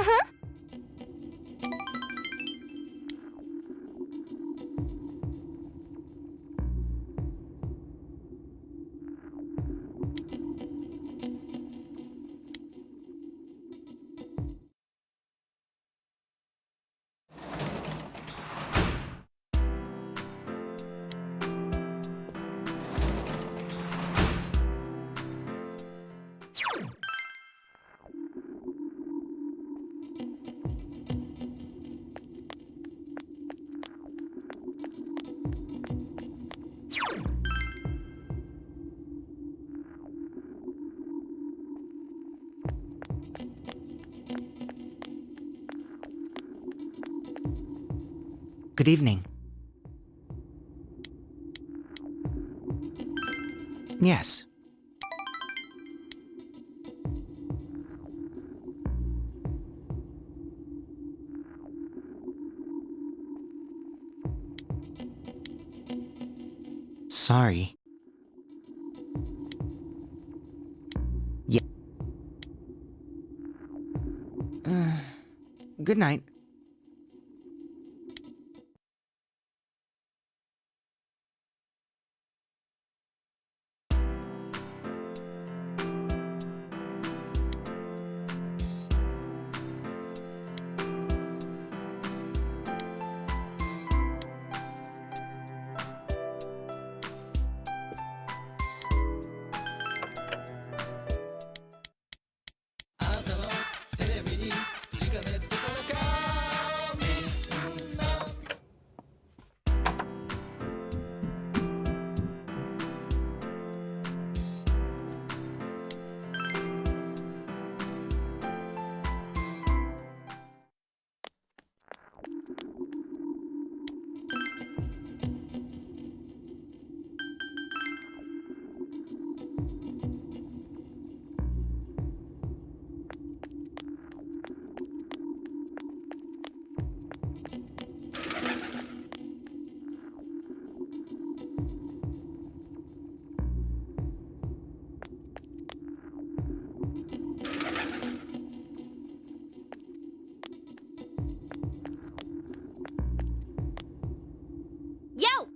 Uh-huh. Good evening. Yes. Sorry. Yeah. Uh, Good night. Yo!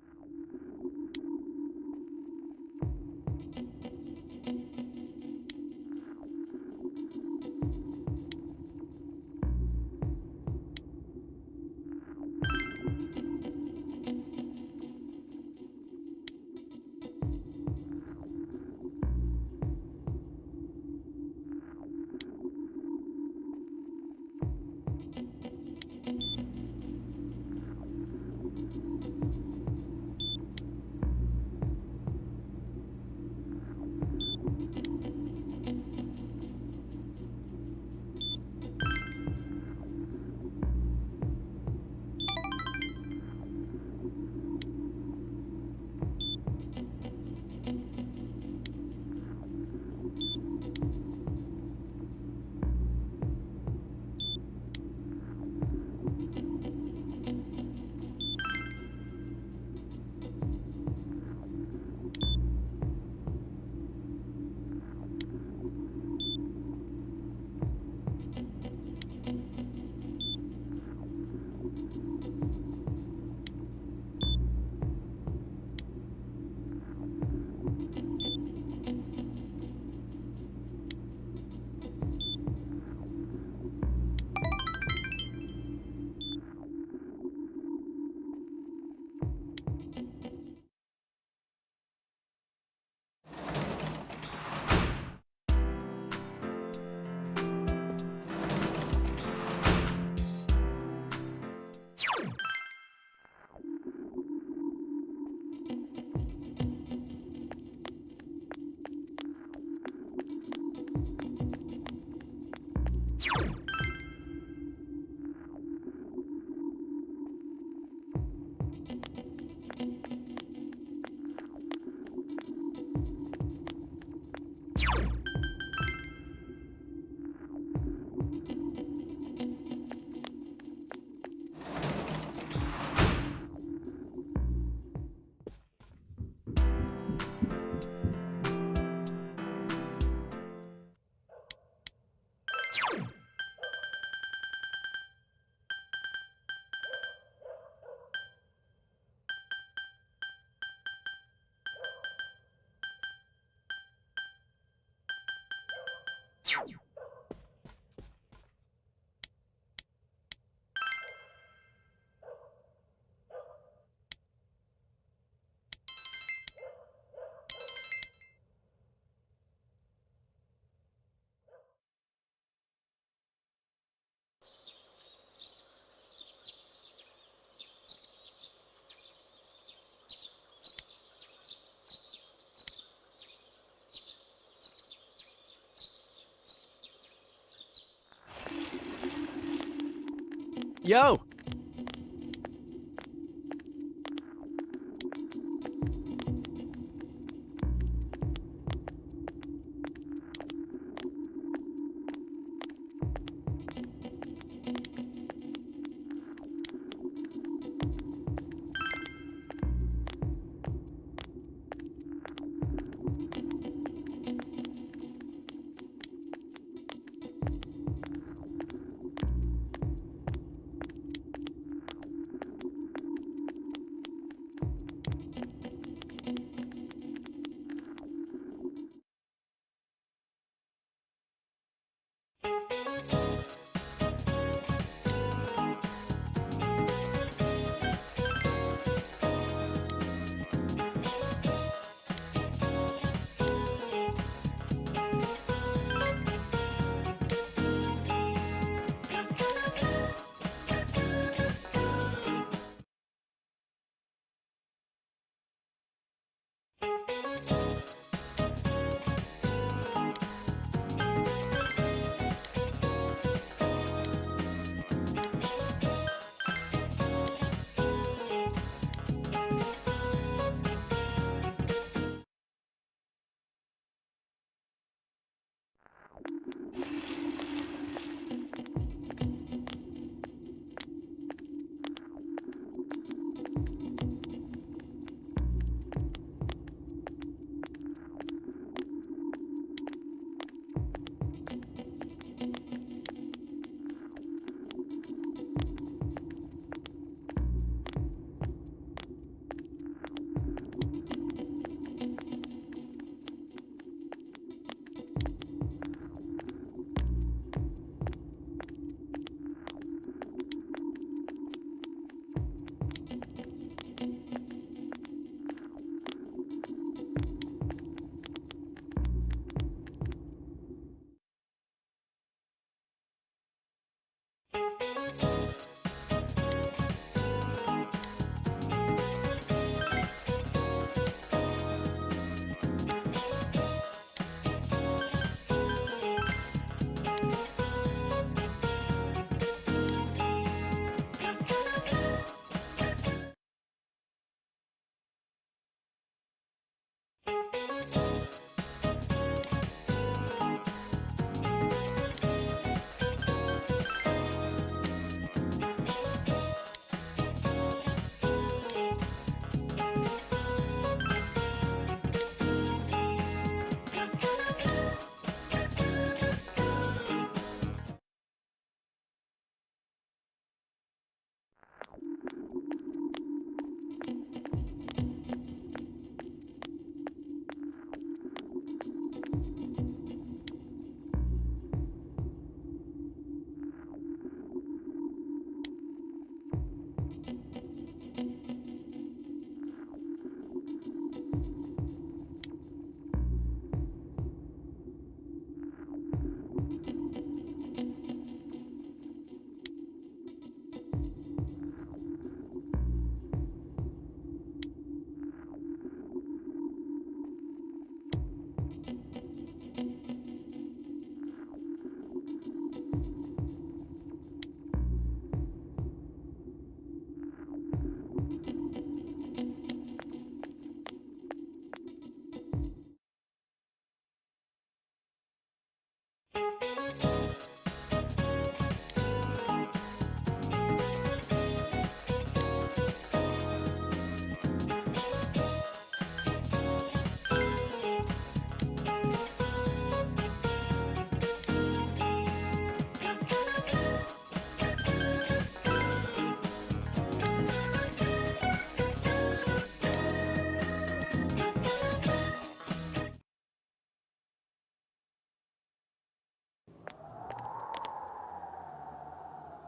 Yo!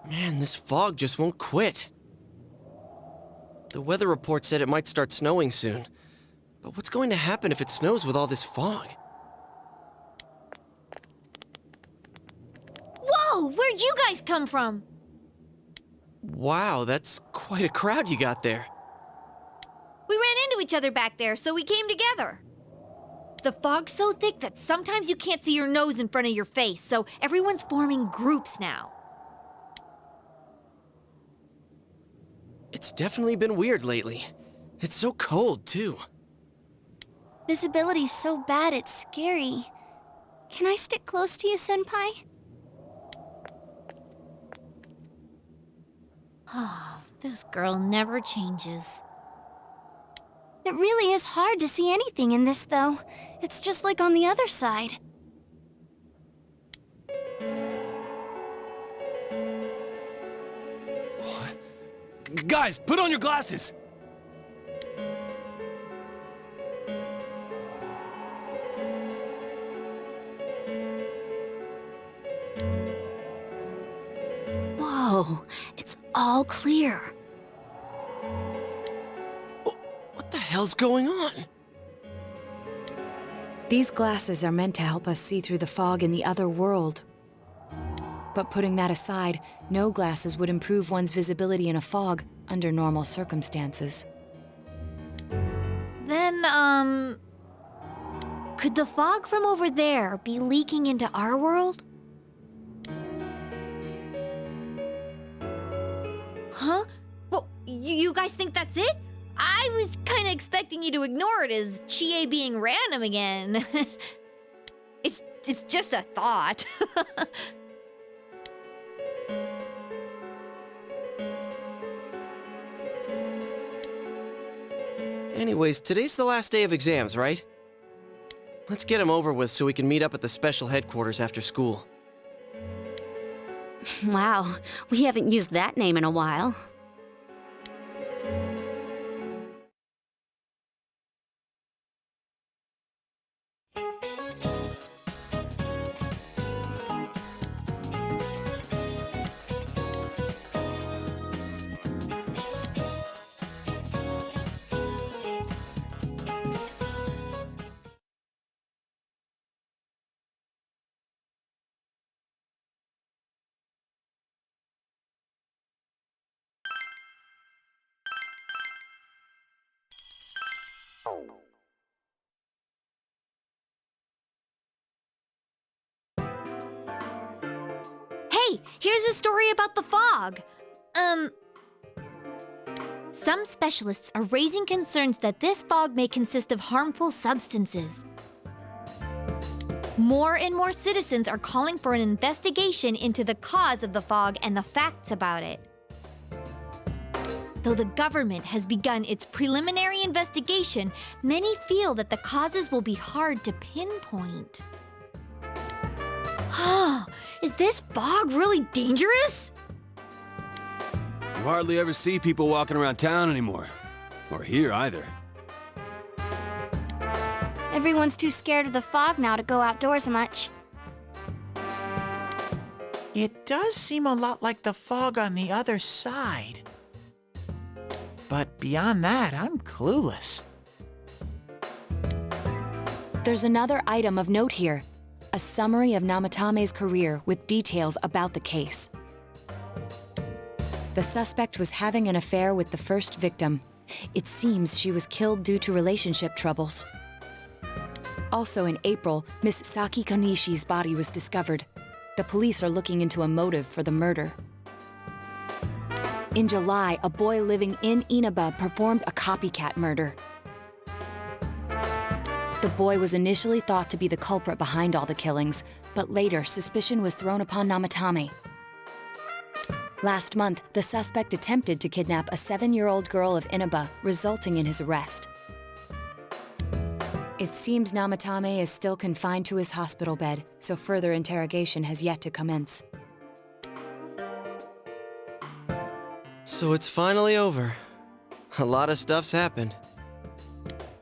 Man, this fog just won't quit. The weather report said it might start snowing soon. But what's going to happen if it snows with all this fog? Whoa! Where'd you guys come from? Wow, that's quite a crowd you got there. We ran into each other back there, so we came together. The fog's so thick that sometimes you can't see your nose in front of your face, so everyone's forming groups now. It's definitely been weird lately. It's so cold, too. Visibility's so bad it's scary. Can I stick close to you, Senpai? Oh, this girl never changes. It really is hard to see anything in this, though. It's just like on the other side. Guys, put on your glasses! Whoa, it's all clear. What the hell's going on? These glasses are meant to help us see through the fog in the other world. But putting that aside, no glasses would improve one's visibility in a fog under normal circumstances. Then, could the fog from over there be leaking into our world? Huh? Well, you guys think that's it? I was kind of expecting you to ignore it as Chie being random again. It's just a thought. Anyways, today's the last day of exams, right? Let's get them over with so we can meet up at the special headquarters after school. Wow, we haven't used that name in a while. Hey, here's a story about the fog. Some specialists are raising concerns that this fog may consist of harmful substances. More and more citizens are calling for an investigation into the cause of the fog and the facts about it. Though the government has begun its preliminary investigation, many feel that the causes will be hard to pinpoint. Is this fog really dangerous? You hardly ever see people walking around town anymore. Or here either. Everyone's too scared of the fog now to go outdoors much. It does seem a lot like the fog on the other side. But beyond that, I'm clueless. There's another item of note here. A summary of Namatame's career with details about the case. The suspect was having an affair with the first victim. It seems she was killed due to relationship troubles. Also in April, Miss Saki Konishi's body was discovered. The police are looking into a motive for the murder. In July, a boy living in Inaba performed a copycat murder. The boy was initially thought to be the culprit behind all the killings, but later suspicion was thrown upon Namatame. Last month, the suspect attempted to kidnap a 7-year-old girl of Inaba, resulting in his arrest. It seems Namatame is still confined to his hospital bed, so further interrogation has yet to commence. So it's finally over. A lot of stuff's happened.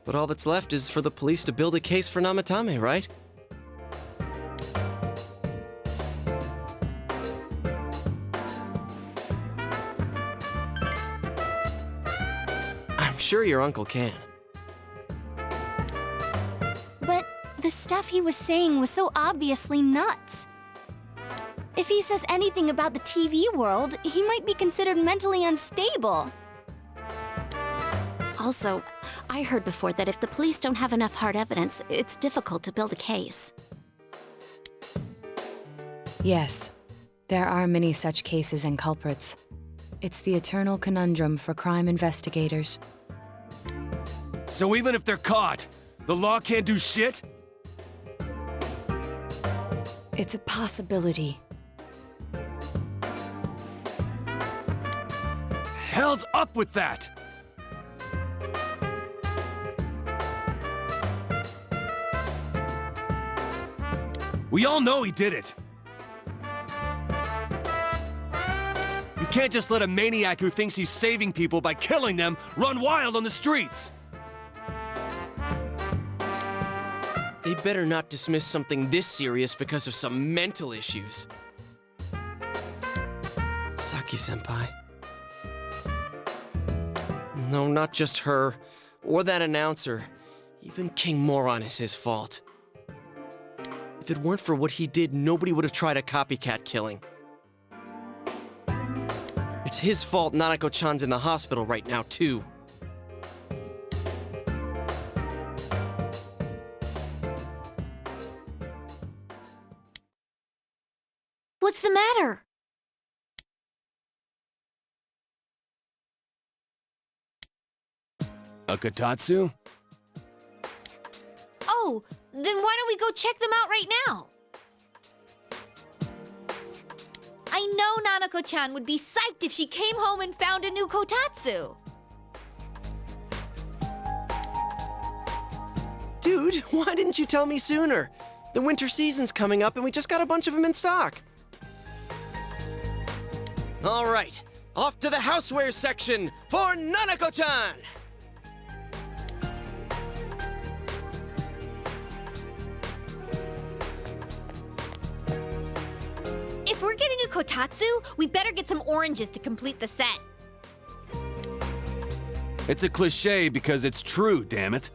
But all that's left is for the police to build a case for Namatame, right? I'm sure your uncle can. But the stuff he was saying was so obviously nuts. If he says anything about the TV world, he might be considered mentally unstable. Also, I heard before that if the police don't have enough hard evidence, it's difficult to build a case. Yes, there are many such cases and culprits. It's the eternal conundrum for crime investigators. So even if they're caught, the law can't do shit? It's a possibility. Hell's up with that! We all know he did it. You can't just let a maniac who thinks he's saving people by killing them run wild on the streets. They better not dismiss something this serious because of some mental issues. Saki-senpai. No, not just her, or that announcer. Even King Moron is his fault. If it weren't for what he did, nobody would have tried a copycat killing. It's his fault Nanako-chan's in the hospital right now, too. What's the matter? A Kotatsu? Oh, then why don't we go check them out right now? I know Nanako-chan would be psyched if she came home and found a new Kotatsu. Dude, why didn't you tell me sooner? The winter season's coming up and we just got a bunch of them in stock. All right, off to the houseware section for Nanako-chan! If we're getting a Kotatsu, we better get some oranges to complete the set. It's a cliche because it's true, damn it.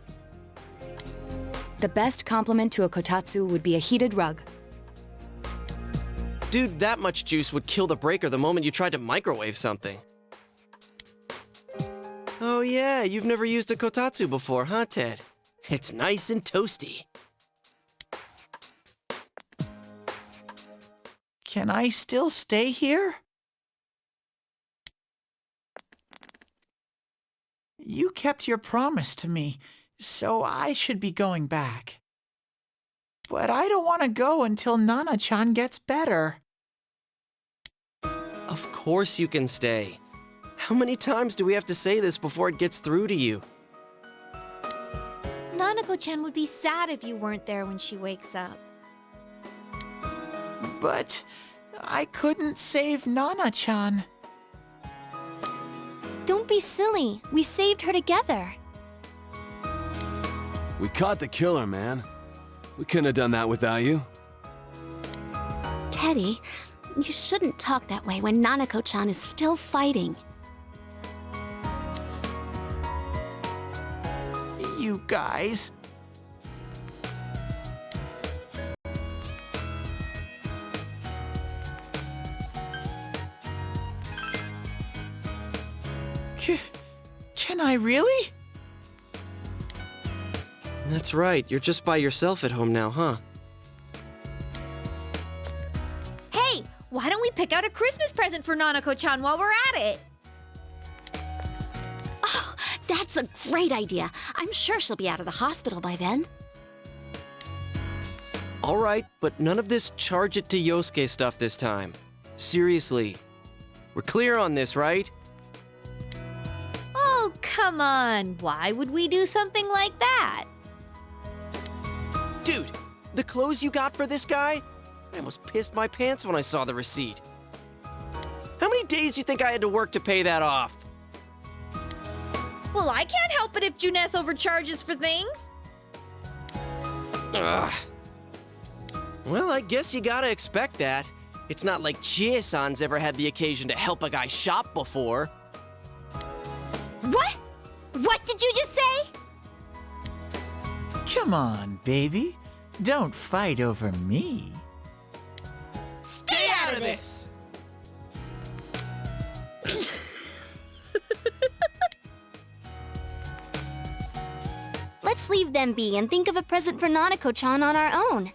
The best compliment to a kotatsu would be a heated rug. Dude, that much juice would kill the breaker the moment you tried to microwave something. Oh yeah, you've never used a kotatsu before, huh, Ted? It's nice and toasty. Can I still stay here? You kept your promise to me, so I should be going back. But I don't want to go until Nana-chan gets better. Of course you can stay. How many times do we have to say this before it gets through to you? Nanako-chan would be sad if you weren't there when she wakes up. But I couldn't save Nana-chan. Don't be silly. We saved her together. We caught the killer, man. We couldn't have done that without you. Teddy, you shouldn't talk that way when Nanako-chan is still fighting. You guys. Can I really? That's right, you're just by yourself at home now, huh? Hey, why don't we pick out a Christmas present for Nanako-chan while we're at it? Oh, that's a great idea. I'm sure she'll be out of the hospital by then. All right, but none of this charge it to Yosuke stuff this time. Seriously. We're clear on this, right? Oh, come on. Why would we do something like that? Dude, the clothes you got for this guy? I almost pissed my pants when I saw the receipt. How many days do you think I had to work to pay that off? Well, I can't help it if Junes overcharges for things. Ugh. Well, I guess you gotta expect that. It's not like Chie-san's ever had the occasion to help a guy shop before. What? What did you just say? Come on, baby. Don't fight over me. Stay out of this! Let's leave them be and think of a present for Nanako-chan on our own.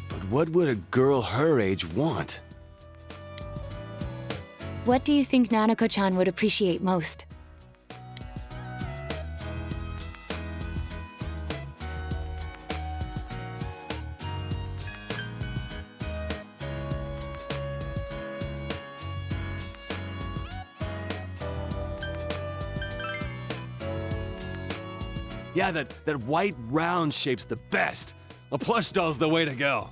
But what would a girl her age want? What do you think Nanako-chan would appreciate most? Yeah, that white round shape's the best. A plush doll's the way to go.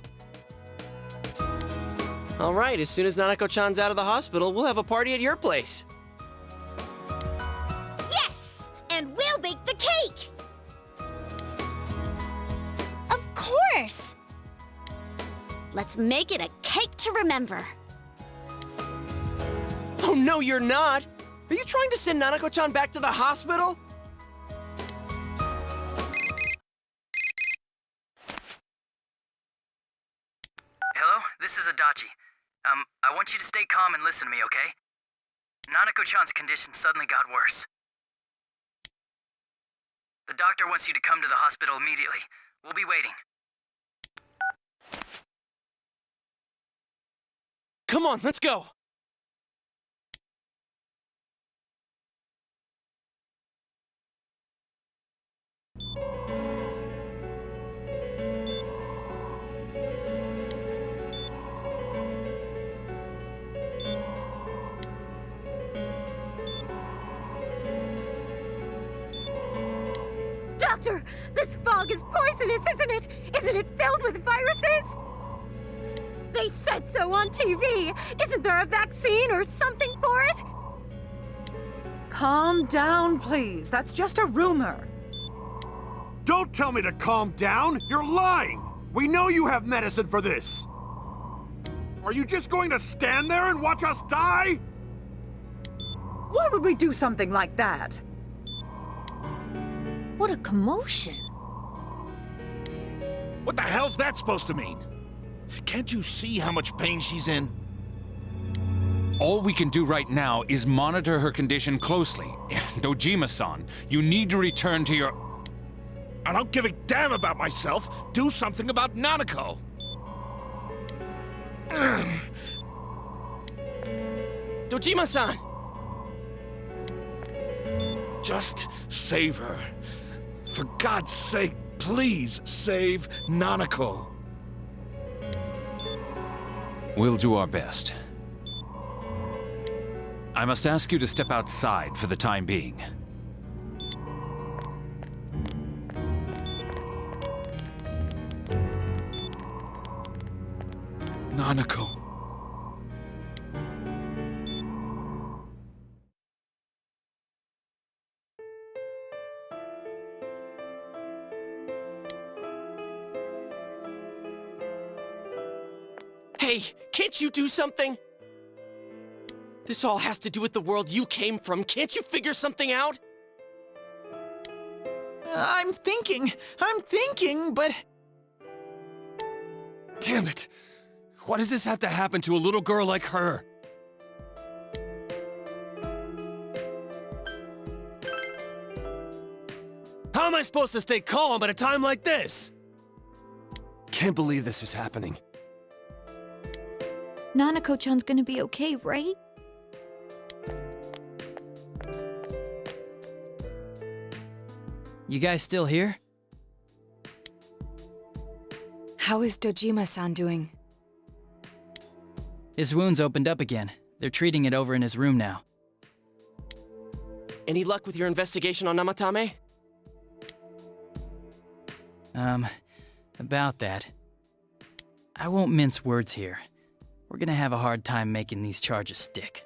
All right, as soon as Nanako-chan's out of the hospital, we'll have a party at your place. Yes! And we'll bake the cake! Of course! Let's make it a cake to remember. Oh, no, you're not! Are you trying to send Nanako-chan back to the hospital? Hello, this is Adachi. I want you to stay calm and listen to me, okay? Nanako-chan's condition suddenly got worse. The doctor wants you to come to the hospital immediately. We'll be waiting. Come on, let's go! Doctor, this fog is poisonous, isn't it? Isn't it filled with viruses? They said so on TV. Isn't there a vaccine or something for it? Calm down, please. That's just a rumor. Don't tell me to calm down! You're lying! We know you have medicine for this! Are you just going to stand there and watch us die? Why would we do something like that? What a commotion. What the hell's that supposed to mean? Can't you see how much pain she's in? All we can do right now is monitor her condition closely. Dojima-san, you need to return to your... I don't give a damn about myself. Do something about Nanako. Dojima-san! Just save her. For God's sake, please save Nanako. We'll do our best. I must ask you to step outside for the time being. Nanako. Hey, can't you do something? This all has to do with the world you came from. Can't you figure something out? I'm thinking, but... Damn it! Why does this have to happen to a little girl like her? How am I supposed to stay calm at a time like this? Can't believe this is happening. Nanako-chan's gonna be okay, right? You guys still here? How is Dojima-san doing? His wound's opened up again. They're treating it over in his room now. Any luck with your investigation on Namatame? About that. I won't mince words here. We're gonna have a hard time making these charges stick.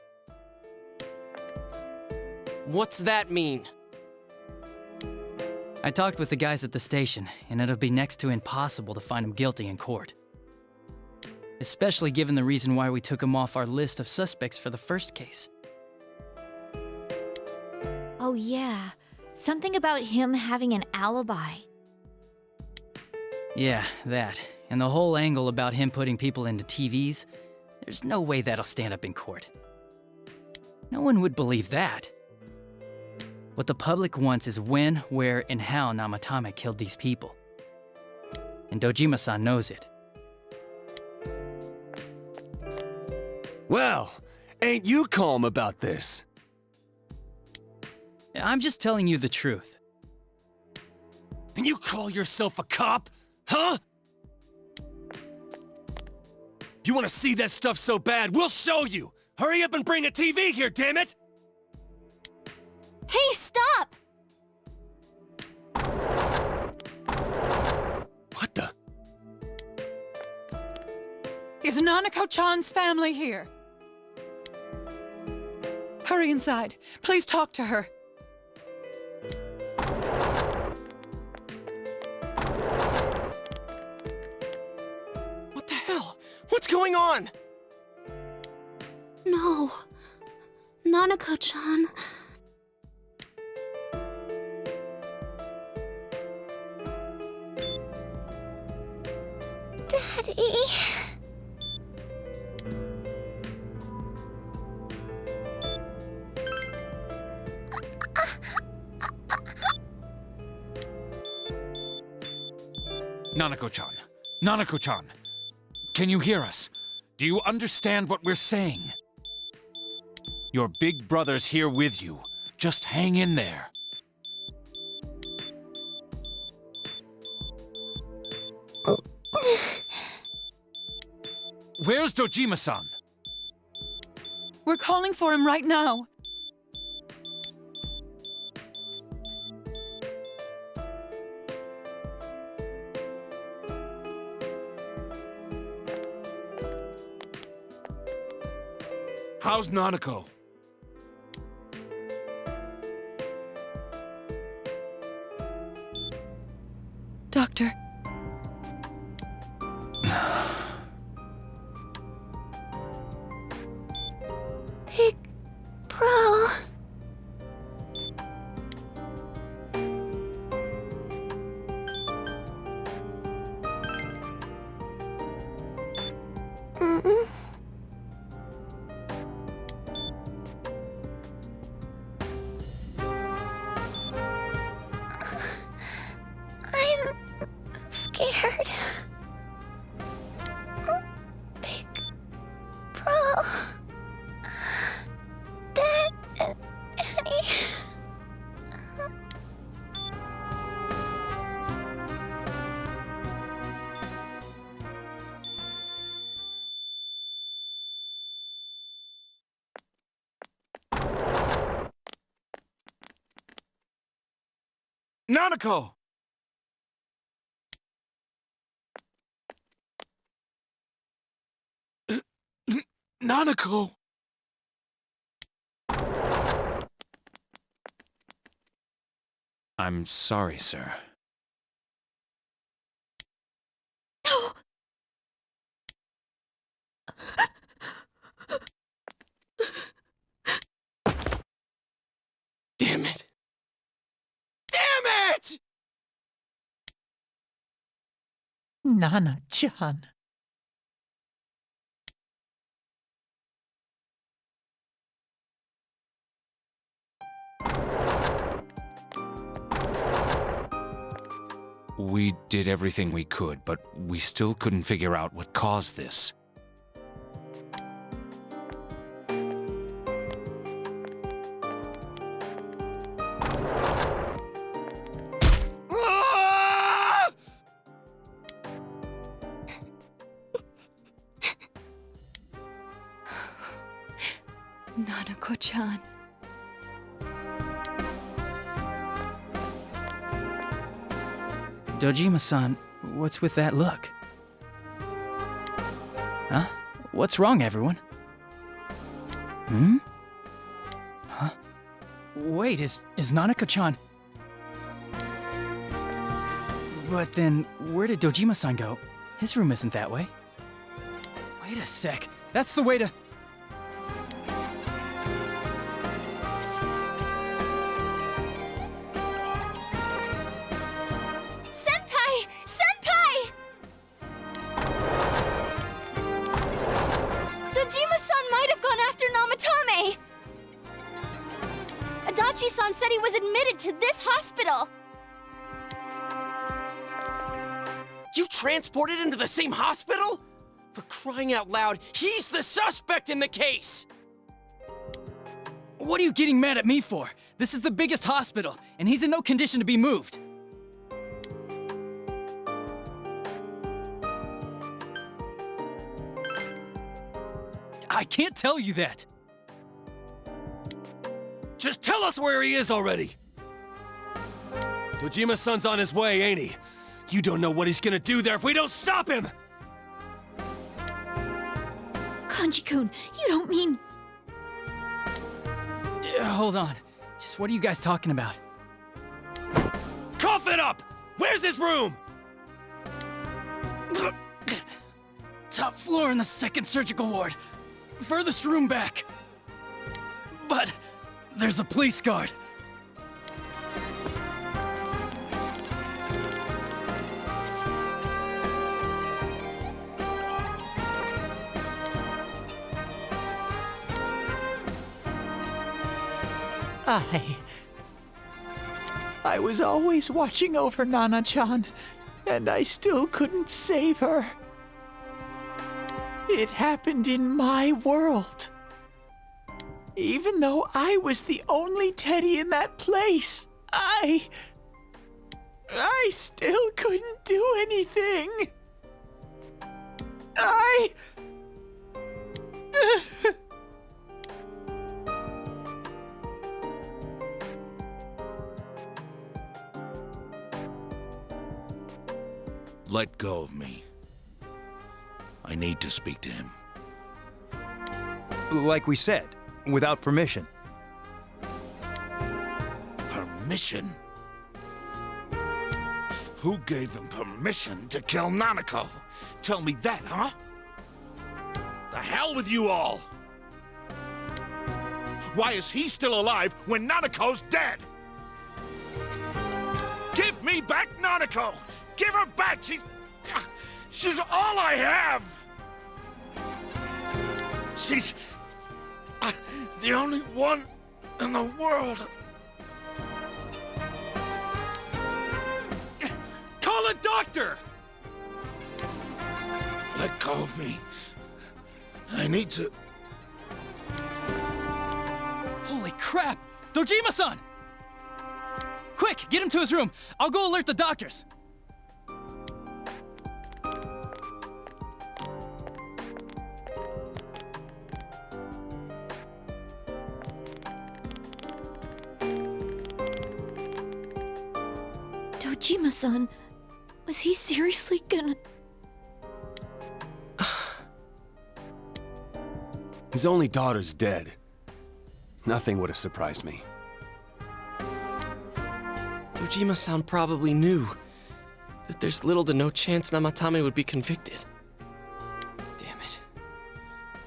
What's that mean? I talked with the guys at the station, and it'll be next to impossible to find him guilty in court. Especially given the reason why we took him off our list of suspects for the first case. Oh Oh, yeah. Something about him having an alibi. Yeah, that. And the whole angle about him putting people into TVs, there's no way that'll stand up in court. No one would believe that. What the public wants is when, where, and how Namatame killed these people. And Dojima-san knows it. Well, ain't you calm about this? I'm just telling you the truth. And you call yourself a cop? Huh? If you want to see that stuff so bad, we'll show you! Hurry up and bring a TV here, damn it! Hey, stop! What the? Is Nanako-chan's family here? Hurry inside. Please talk to her. What the hell? What's going on? No. Nanako-chan. Daddy. Nanako-chan. Nanako-chan. Can you hear us? Do you understand what we're saying? Your big brother's here with you. Just hang in there. Where's Dojima-san? We're calling for him right now. How's Nanako? Doctor. Big Bro. I'm scared. Big Bro. Dad and Annie. Nanako! Nanako! I'm sorry, sir. Damn it! Damn it! Nana-chan. We did everything we could, but we still couldn't figure out what caused this. Nanako-chan. Dojima-san, what's with that look? Huh? What's wrong, everyone? Hmm? Huh? Wait, is Nanako-chan... But then, where did Dojima-san go? His room isn't that way. Wait a sec. That's the way to... Daichi-san said he was admitted to this hospital. You transported him to the same hospital? For crying out loud, he's the suspect in the case! What are you getting mad at me for? This is the biggest hospital, and he's in no condition to be moved. I can't tell you that. Just tell us where he is already! Dojima-san's on his way, ain't he? You don't know what he's gonna do there if we don't stop him! Kanji-kun, you don't mean... Hold on. Just what are you guys talking about? Cough it up! Where's this room? Top floor in the 2nd surgical ward. Furthest room back. But there's a police guard. I was always watching over Nana-chan, and I still couldn't save her. It happened in my world. Even though I was the only Teddy in that place, I still couldn't do anything. Let go of me. I need to speak to him. Like we said, without permission. Permission? Who gave them permission to kill Nanako? Tell me that, huh? The hell with you all! Why is he still alive when Nanako's dead? Give me back Nanako! Give her back! She's all I have! She's the only one in the world. Call a doctor! Let go of me. I need to... Holy crap! Dojima-san! Quick, get him to his room. I'll go alert the doctors. Dojima-san, was he seriously gonna... His only daughter's dead. Nothing would have surprised me. Dojima-san probably knew that there's little to no chance Namatame would be convicted. Damn it.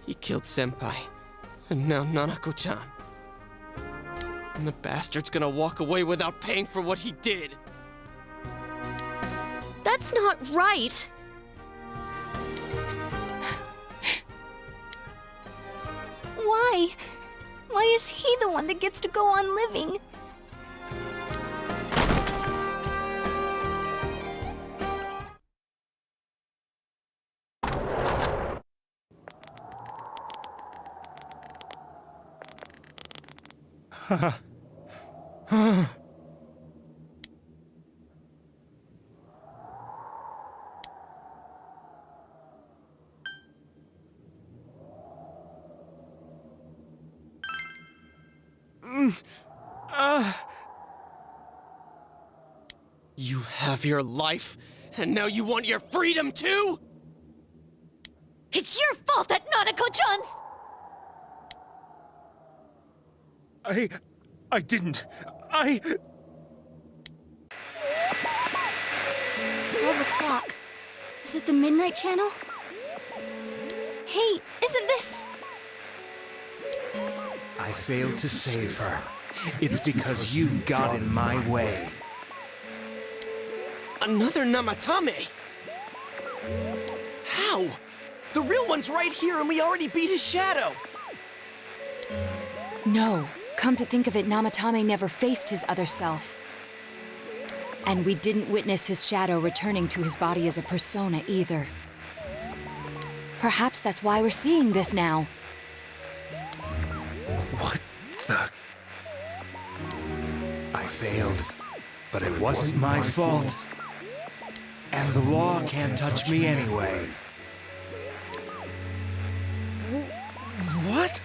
He killed Senpai, and now Nanako-chan. And the bastard's gonna walk away without paying for what he did. That's not right. Why? Why is he the one that gets to go on living? You have your life, and now you want your freedom too? It's your fault that Nanako-chan's... I didn't. 12 o'clock. Is it the Midnight Channel? Hey, isn't this... I failed to save her. It's because you got in my way. Another Namatame? How? The real one's right here and we already beat his shadow. No, Come to think of it, Namatame never faced his other self. And we didn't witness his shadow returning to his body as a persona either. Perhaps that's why we're seeing this now. What the... I failed, but it wasn't my fault. And the law can't touch me anyway. What?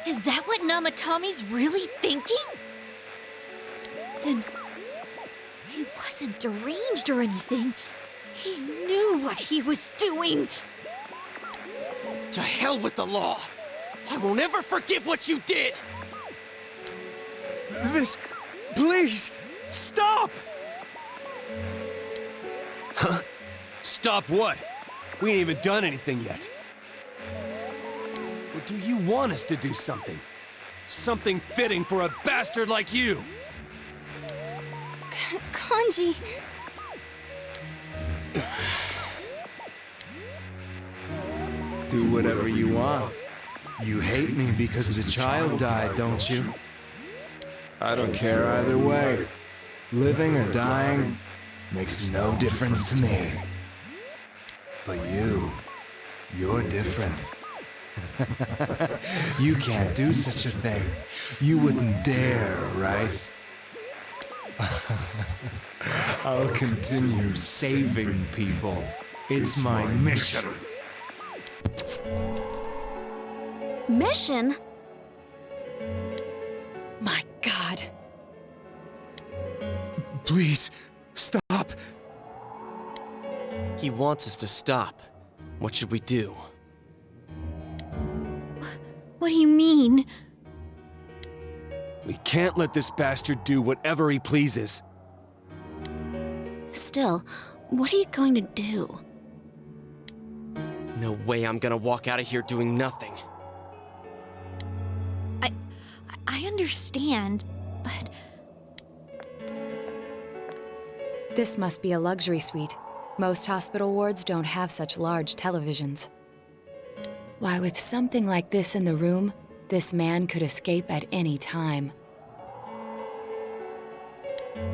Is that what Namatame's really thinking? Then he wasn't deranged or anything. He knew what he was doing. To hell with the law! I won't ever forgive what you did! This... Please! Stop! Huh? Stop what? We ain't even done anything yet. Or do you want us to do something? Something fitting for a bastard like you! Kanji... Do whatever you want. You hate me because the child died, don't you? I don't care either way. Living or dying makes no difference to me. But you're different. You can't do such a thing. You wouldn't dare, right? I'll continue saving people. It's my mission. Mission? My God. Please, stop. He wants us to stop. What should we do? What do you mean? We can't let this bastard do whatever he pleases. Still, what are you going to do? No way I'm gonna walk out of here doing nothing. I understand, but... This must be a luxury suite. Most hospital wards don't have such large televisions. Why, with something like this in the room, this man could escape at any time.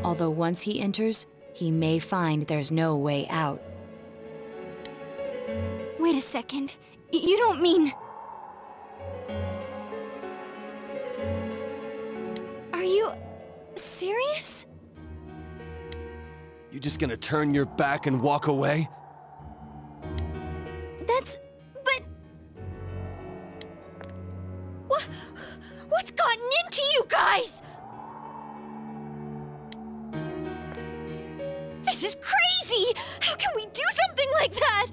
Although once he enters, he may find there's no way out. Wait a second. You don't mean... Are you... serious? You just gonna turn your back and walk away? That's... but... What's gotten into you guys? This is crazy! How can we do something like that?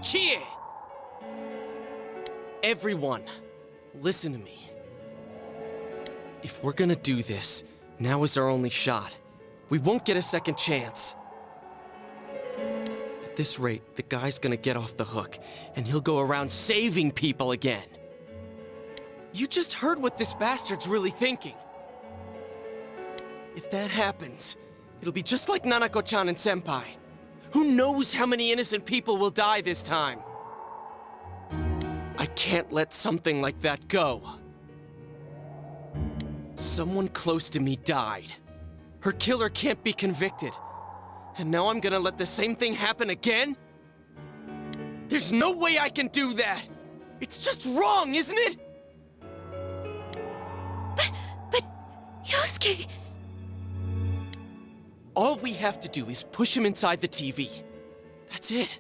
Chie! Everyone, listen to me. If we're gonna do this, now is our only shot. We won't get a second chance. At this rate, the guy's gonna get off the hook, and he'll go around saving people again. You just heard what this bastard's really thinking. If that happens, it'll be just like Nanako-chan and Senpai. Who knows how many innocent people will die this time? I can't let something like that go. Someone close to me died. Her killer can't be convicted. And now I'm gonna let the same thing happen again? There's no way I can do that! It's just wrong, isn't it? But... Yosuke... All we have to do is push him inside the TV. That's it.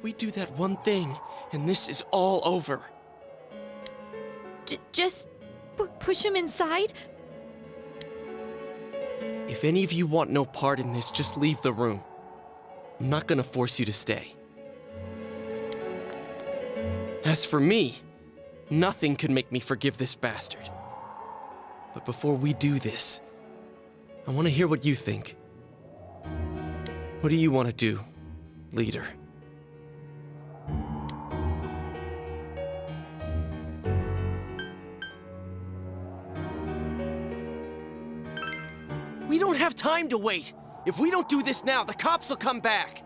We do that one thing, and this is all over. Just... push him inside? If any of you want no part in this, just leave the room. I'm not gonna force you to stay. As for me, nothing could make me forgive this bastard. But before we do this, I want to hear what you think. What do you want to do, leader? We don't have time to wait. If we don't do this now, the cops will come back.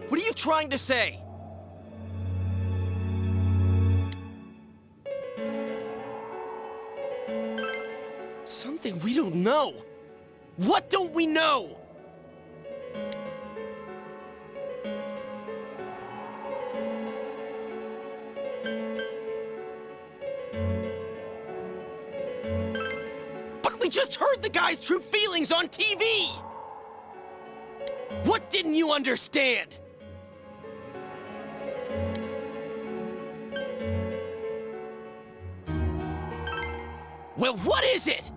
What are you trying to say? something we don't know. What don't we know? But we just heard the guy's true feelings on TV! What didn't you understand? Well, what is it?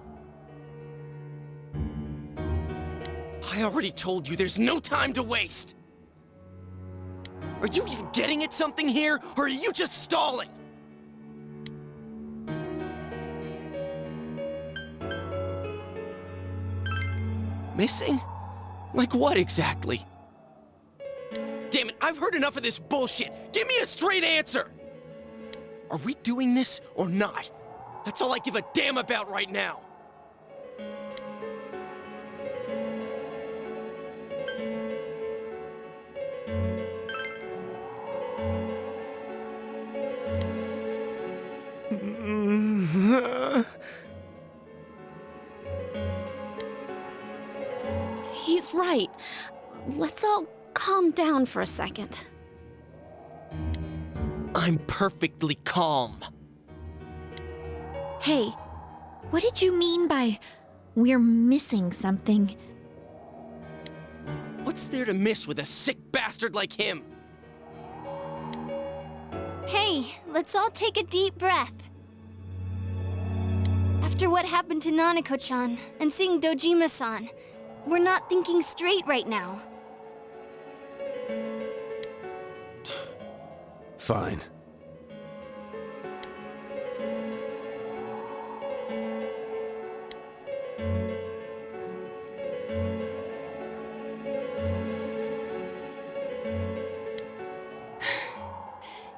I already told you there's no time to waste. Are you even getting at something here, or are you just stalling? Missing? Like what exactly? Damn it, I've heard enough of this bullshit. Give me a straight answer. Are we doing this or not? That's all I give a damn about right now. He's right. Let's all calm down for a second. I'm perfectly calm. Hey, what did you mean by we're missing something? What's there to miss with a sick bastard like him? Hey, let's all take a deep breath. After what happened to Nanako-chan and seeing Dojima-san, we're not thinking straight right now. Fine.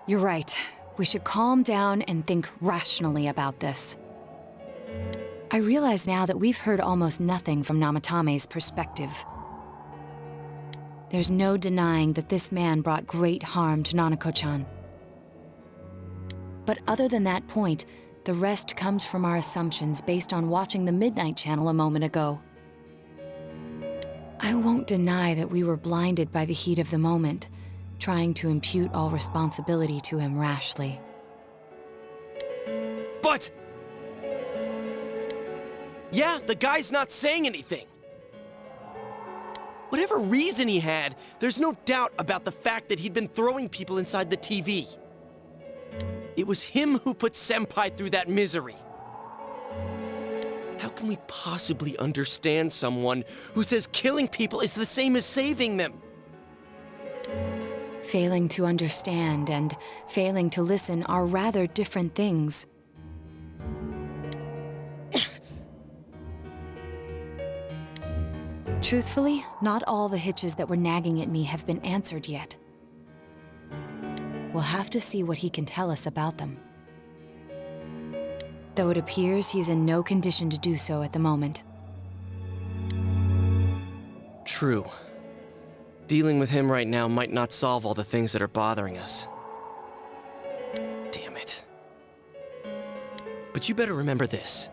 You're right. We should calm down and think rationally about this. I realize now that we've heard almost nothing from Namatame's perspective. There's no denying that this man brought great harm to Nanako-chan. But other than that point, the rest comes from our assumptions based on watching the Midnight Channel a moment ago. I won't deny that we were blinded by the heat of the moment, trying to impute all responsibility to him rashly. But... yeah, the guy's not saying anything. Whatever reason he had, there's no doubt about the fact that he'd been throwing people inside the TV. It was him who put Senpai through that misery. How can we possibly understand someone who says killing people is the same as saving them? Failing to understand and failing to listen are rather different things. Truthfully, not all the hitches that were nagging at me have been answered yet. We'll have to see what he can tell us about them. Though it appears he's in no condition to do so at the moment. True. Dealing with him right now might not solve all the things that are bothering us. Damn it. But you better remember this.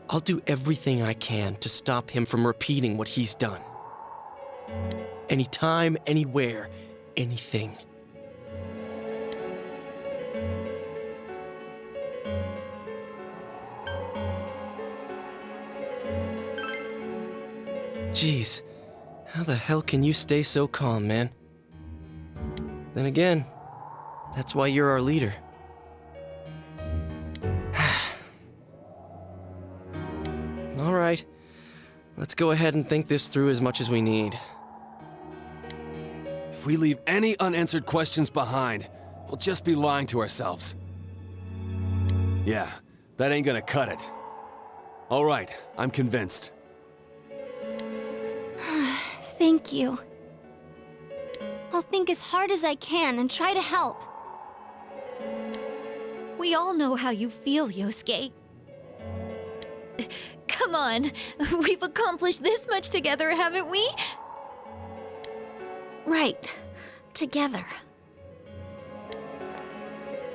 I'll do everything I can to stop him from repeating what he's done. Anytime, anywhere, anything. Jeez, how the hell can you stay so calm, man? Then again, that's why you're our leader. All right, let's go ahead and think this through as much as we need. If we leave any unanswered questions behind, we'll just be lying to ourselves. Yeah, that ain't gonna cut it. All right, I'm convinced. Thank you. I'll think as hard as I can and try to help. We all know how you feel, Yosuke. Come on, we've accomplished this much together, haven't we? Right. Together.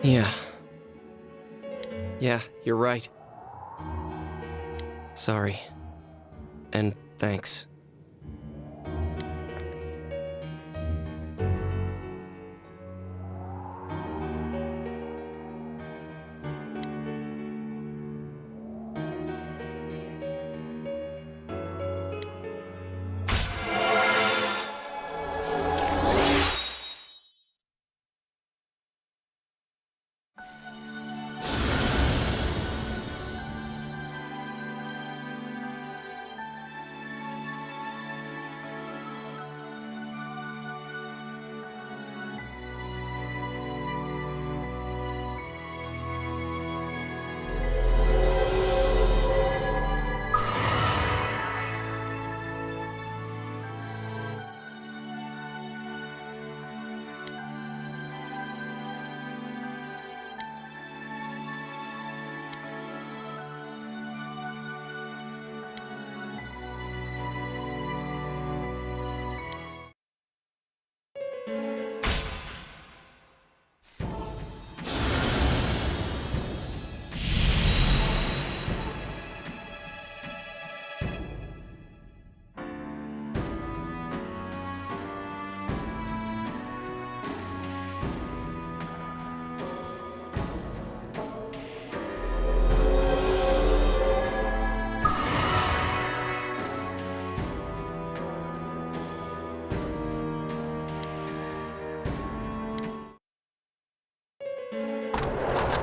Yeah. Yeah, you're right. Sorry. And thanks.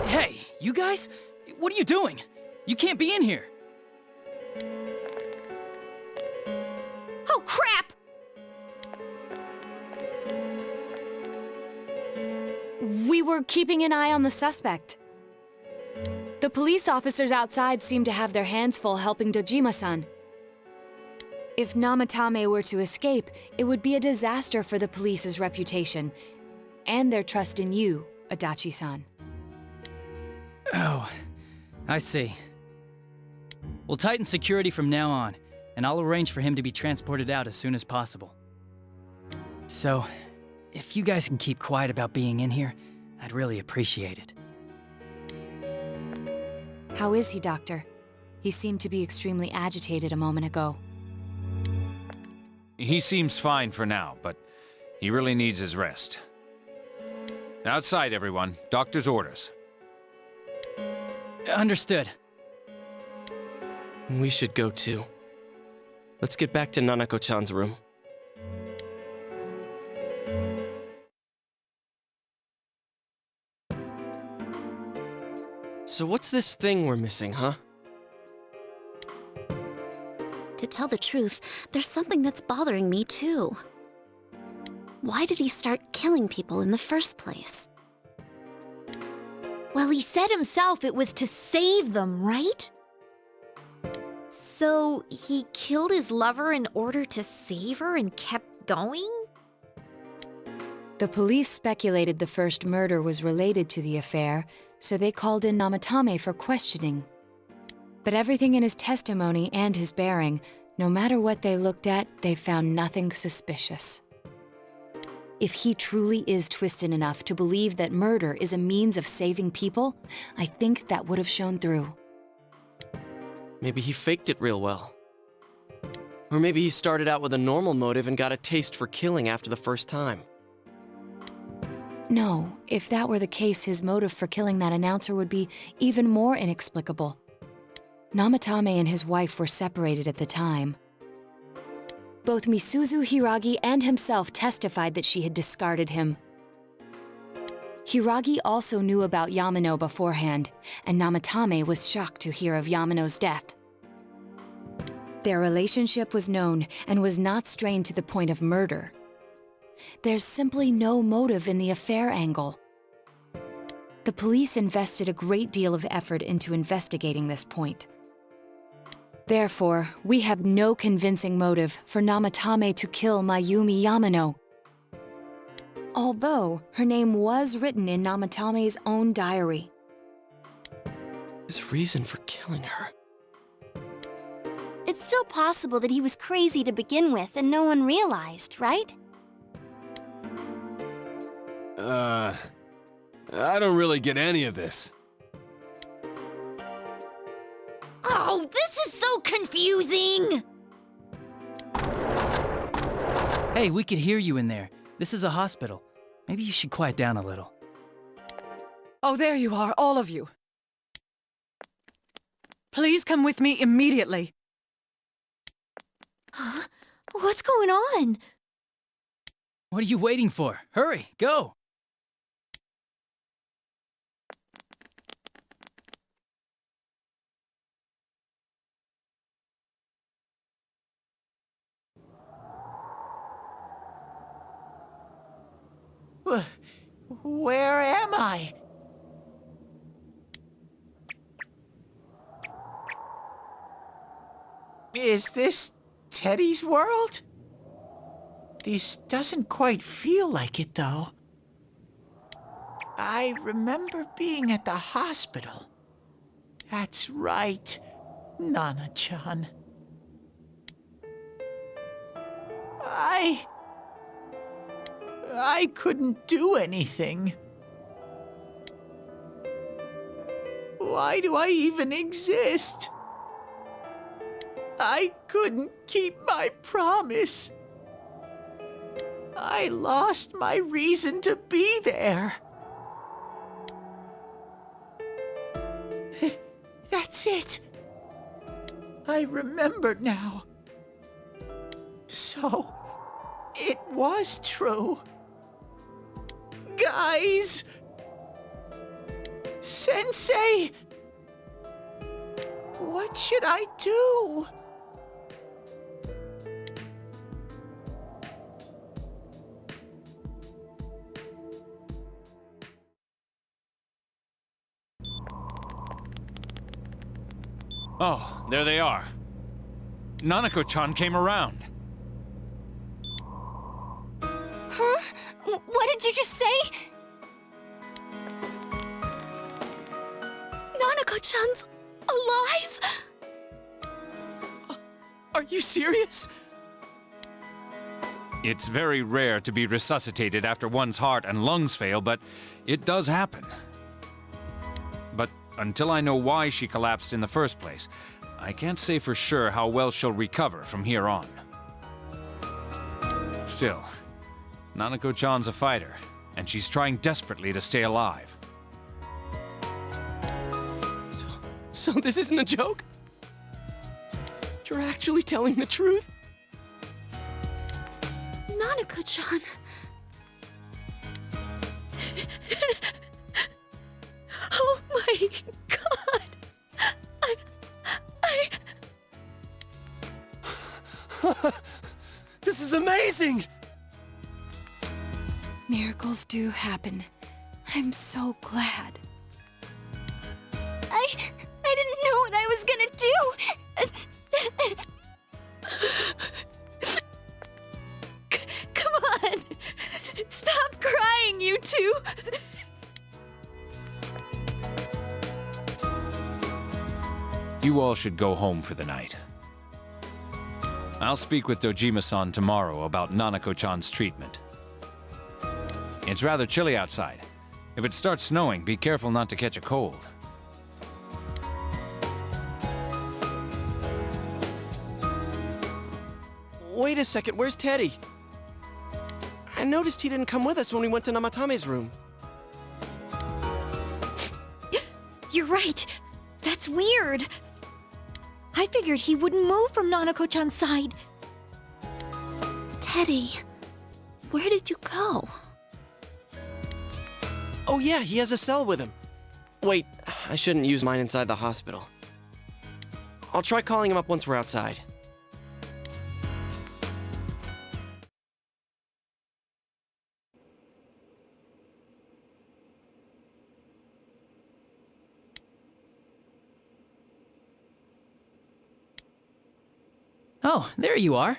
Hey, you guys? What are you doing? You can't be in here. Oh, crap! We were keeping an eye on the suspect. The police officers outside seem to have their hands full helping Dojima-san. If Namatame were to escape, it would be a disaster for the police's reputation and their trust in you, Adachi-san. Oh, I see. We'll tighten security from now on, and I'll arrange for him to be transported out as soon as possible. So, if you guys can keep quiet about being in here, I'd really appreciate it. How is he, Doctor? He seemed to be extremely agitated a moment ago. He seems fine for now, but he really needs his rest. Outside, everyone. Doctor's orders. Understood. We should go too. Let's get back to Nanako-chan's room. So what's this thing we're missing, huh? To tell the truth, there's something that's bothering me too. Why did he start killing people in the first place? Well, he said himself it was to save them, right? So he killed his lover in order to save her and kept going? The police speculated the first murder was related to the affair, so they called in Namatame for questioning. But everything in his testimony and his bearing, no matter what they looked at, they found nothing suspicious. If he truly is twisted enough to believe that murder is a means of saving people, I think that would have shown through. Maybe he faked it real well. Or maybe he started out with a normal motive and got a taste for killing after the first time. No, if that were the case, his motive for killing that announcer would be even more inexplicable. Namatame and his wife were separated at the time. Both Misuzu Hiragi and himself testified that she had discarded him. Hiragi also knew about Yamano beforehand, and Namatame was shocked to hear of Yamano's death. Their relationship was known and was not strained to the point of murder. There's simply no motive in the affair angle. The police invested a great deal of effort into investigating this point. Therefore, we have no convincing motive for Namatame to kill Mayumi Yamano. Although her name was written in Namatame's own diary. His reason for killing her. It's still possible that he was crazy to begin with and no one realized, right? I don't really get any of this. Oh, this is so confusing! Hey, we could hear you in there. This is a hospital. Maybe you should quiet down a little. Oh, there you are, all of you. Please come with me immediately. Huh? What's going on? What are you waiting for? Hurry, go! Where am I? Is this Teddy's world? This doesn't quite feel like it, though. I remember being at the hospital. That's right, Nana-chan. I couldn't do anything. Why do I even exist? I couldn't keep my promise. I lost my reason to be there. That's it. I remember now. So, it was true. Guys! Sensei! What should I do? Oh, there they are. Nanako-chan came around. Huh? What did you just say? Nanako-chan's alive? Are you serious? It's very rare to be resuscitated after one's heart and lungs fail, but it does happen. But until I know why she collapsed in the first place, I can't say for sure how well she'll recover from here on. Still, Nanako-chan's a fighter, and she's trying desperately to stay alive. So this isn't a joke? You're actually telling the truth? Nanako-chan. Oh my god. This is amazing! Miracles do happen. I'm so glad. I didn't know what I was gonna do. Come on! Stop crying, you two! You all should go home for the night. I'll speak with Dojima-san tomorrow about Nanako-chan's treatment. It's rather chilly outside. If it starts snowing, be careful not to catch a cold. Wait a second, where's Teddy? I noticed he didn't come with us when we went to Namatame's room. You're right. That's weird. I figured he wouldn't move from Nanako-chan's side. Teddy, where did you go? Oh yeah, he has a cell with him. Wait, I shouldn't use mine inside the hospital. I'll try calling him up once we're outside. Oh, there you are.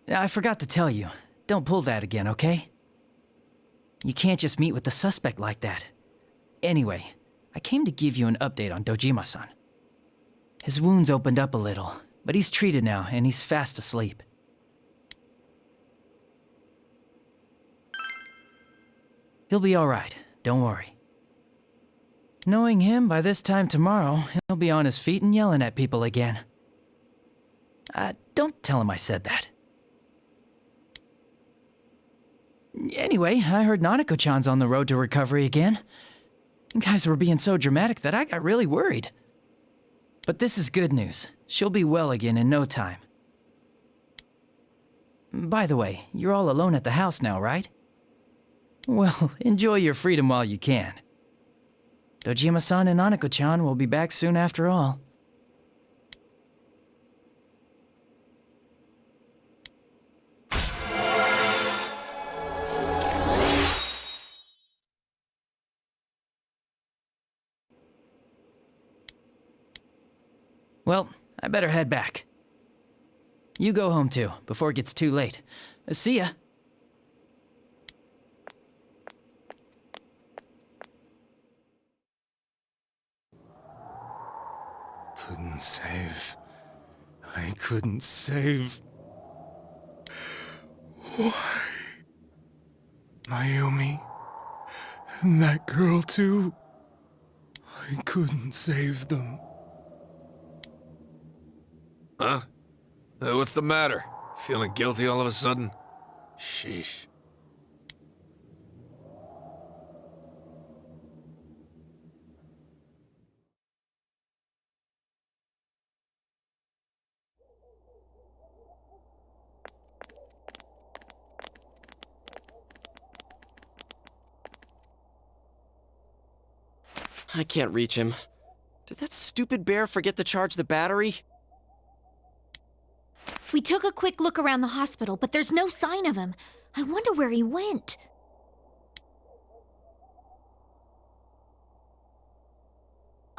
I forgot to tell you. Don't pull that again, okay? You can't just meet with the suspect like that. Anyway, I came to give you an update on Dojima-san. His wounds opened up a little, but he's treated now and he's fast asleep. He'll be all right, don't worry. Knowing him, by this time tomorrow, he'll be on his feet and yelling at people again. Don't tell him I said that. Anyway, I heard Nanako-chan's on the road to recovery again. You guys were being so dramatic that I got really worried. But this is good news. She'll be well again in no time. By the way, you're all alone at the house now, right? Well, enjoy your freedom while you can. Dojima-san and Nanako-chan will be back soon after all. Well, I better head back. You go home too, before it gets too late. See ya. Couldn't save. I couldn't save. Why? Mayumi. And that girl too. I couldn't save them. Huh? What's the matter? Feeling guilty all of a sudden? Sheesh. I can't reach him. Did that stupid bear forget to charge the battery? We took a quick look around the hospital, but there's no sign of him. I wonder where he went.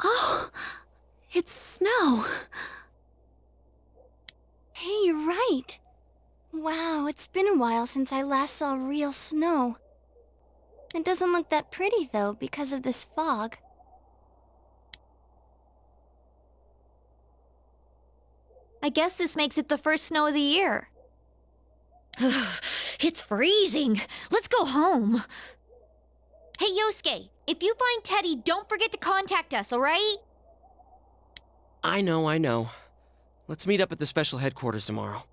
Oh, it's snow. Hey, you're right. Wow, it's been a while since I last saw real snow. It doesn't look that pretty, though, because of this fog. I guess this makes it the first snow of the year. It's freezing. Let's go home. Hey, Yosuke, if you find Teddy, don't forget to contact us, all right? I know. Let's meet up at the special headquarters tomorrow.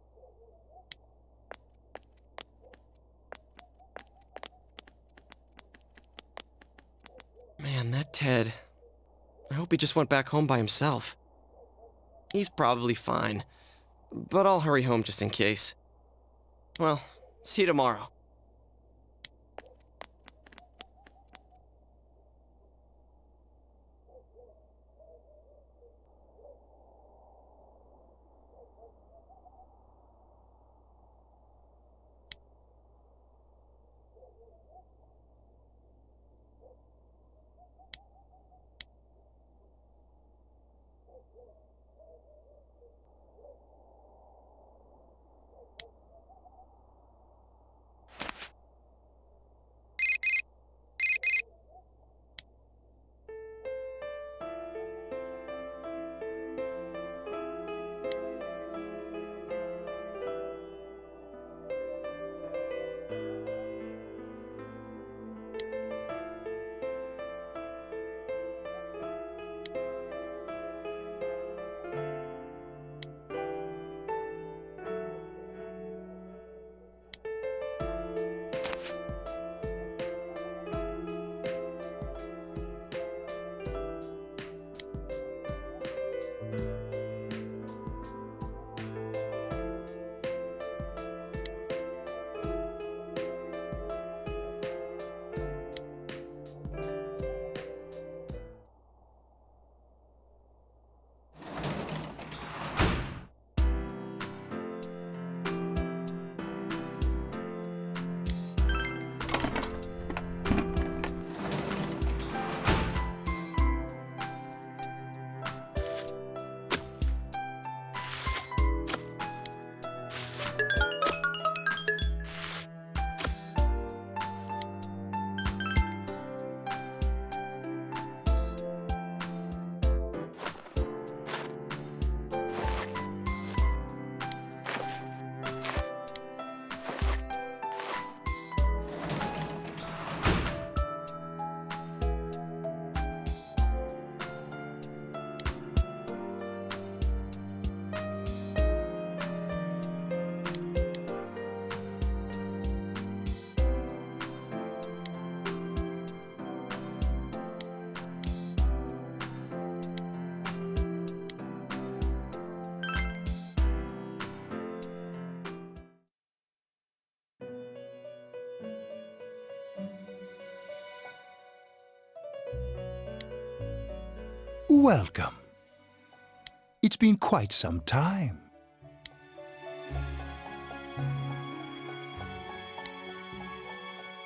Man, that Ted. I hope he just went back home by himself. He's probably fine, but I'll hurry home just in case. Well, see you tomorrow. Welcome. It's been quite some time.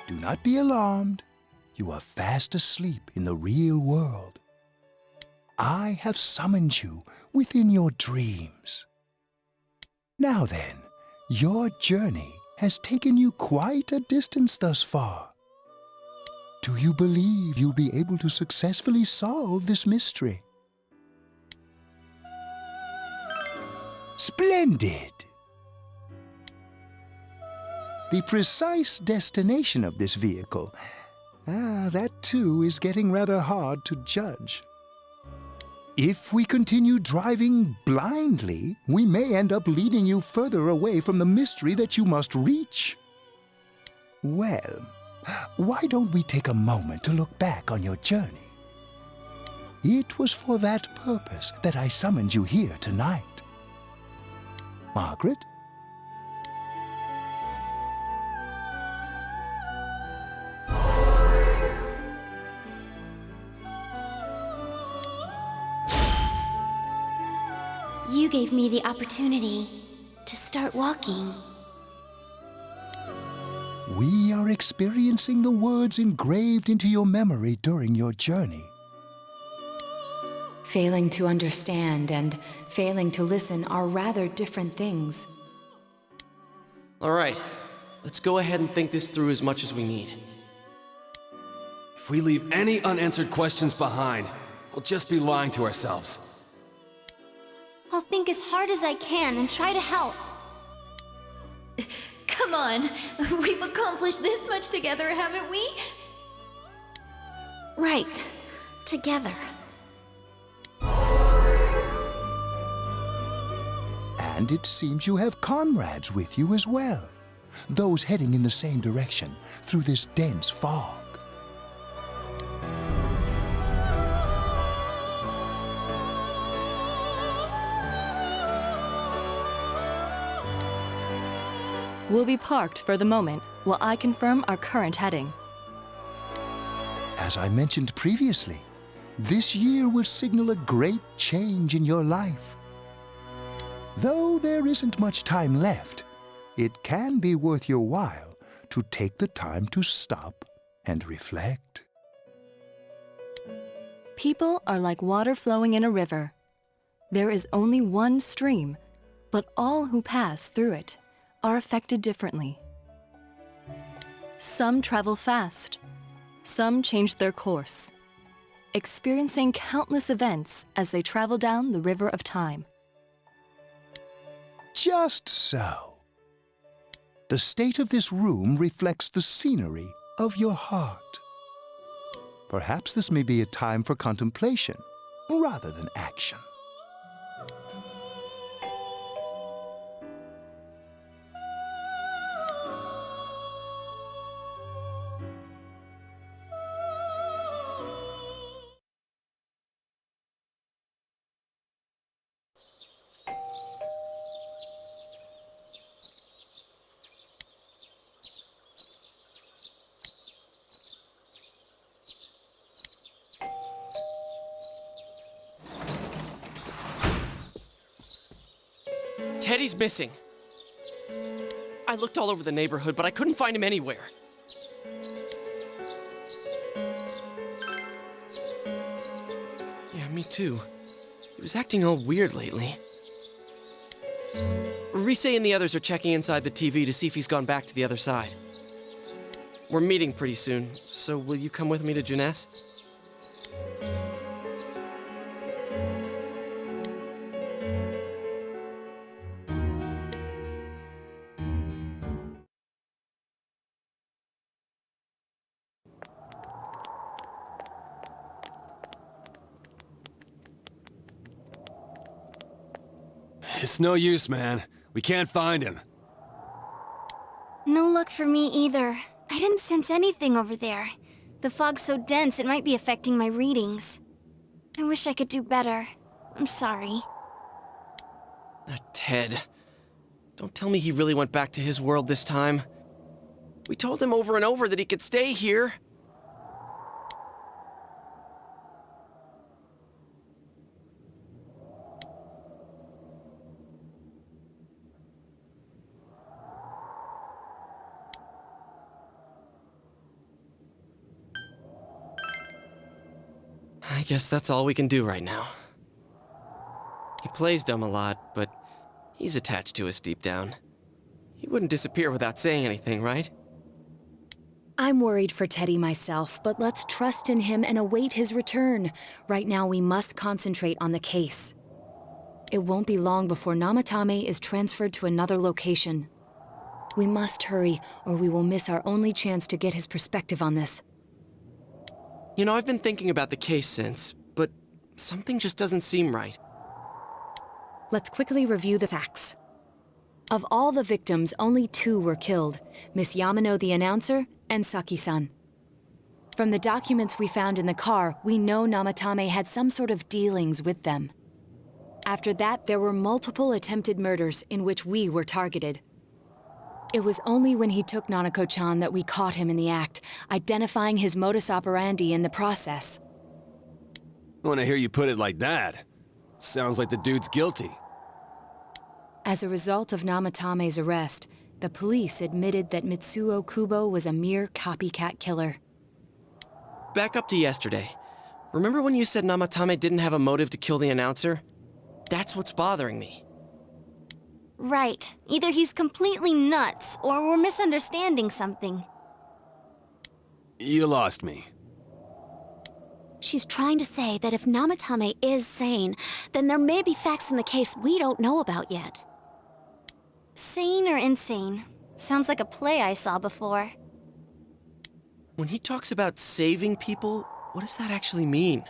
Do not be alarmed. You are fast asleep in the real world. I have summoned you within your dreams. Now then, your journey has taken you quite a distance thus far. Do you believe you'll be able to successfully solve this mystery? Splendid! The precise destination of this vehicle, that too is getting rather hard to judge. If we continue driving blindly, we may end up leading you further away from the mystery that you must reach. Well, why don't we take a moment to look back on your journey? It was for that purpose that I summoned you here tonight. Margaret? You gave me the opportunity to start walking. We are experiencing the words engraved into your memory during your journey. Failing to understand and failing to listen are rather different things. All right, let's go ahead and think this through as much as we need. If we leave any unanswered questions behind, we'll just be lying to ourselves. I'll think as hard as I can and try to help. Come on, we've accomplished this much together, haven't we? Right, together. And it seems you have comrades with you as well. Those heading in the same direction through this dense fog. We'll be parked for the moment while I confirm our current heading. As I mentioned previously, this year will signal a great change in your life. Though there isn't much time left, it can be worth your while to take the time to stop and reflect. People are like water flowing in a river. There is only one stream, but all who pass through it are affected differently. Some travel fast, some change their course, experiencing countless events as they travel down the river of time. Just so. The state of this room reflects the scenery of your heart. Perhaps this may be a time for contemplation rather than action. Teddy's missing. I looked all over the neighborhood, but I couldn't find him anywhere. Yeah, me too. He was acting all weird lately. Rise and the others are checking inside the TV to see if he's gone back to the other side. We're meeting pretty soon, so will you come with me to Jeunesse? It's no use, man. We can't find him. No luck for me either. I didn't sense anything over there. The fog's so dense it might be affecting my readings. I wish I could do better. I'm sorry. That Ted. Don't tell me he really went back to his world this time. We told him over and over that he could stay here. I guess that's all we can do right now. He plays dumb a lot, but he's attached to us deep down. He wouldn't disappear without saying anything, right? I'm worried for Teddy myself, but let's trust in him and await his return. Right now, we must concentrate on the case. It won't be long before Namatame is transferred to another location. We must hurry, or we will miss our only chance to get his perspective on this. You know, I've been thinking about the case since, but something just doesn't seem right. Let's quickly review the facts. Of all the victims, only 2 were killed, Miss Yamano the announcer and Saki-san. From the documents we found in the car, we know Namatame had some sort of dealings with them. After that, there were multiple attempted murders in which we were targeted. It was only when he took Nanako-chan that we caught him in the act, identifying his modus operandi in the process. When I hear you put it like that, sounds like the dude's guilty. As a result of Namatame's arrest, the police admitted that Mitsuo Kubo was a mere copycat killer. Back up to yesterday. Remember when you said Namatame didn't have a motive to kill the announcer? That's what's bothering me. Right. Either he's completely nuts, or we're misunderstanding something. You lost me. She's trying to say that if Namatame is sane, then there may be facts in the case we don't know about yet. Sane or insane? Sounds like a play I saw before. When he talks about saving people, what does that actually mean?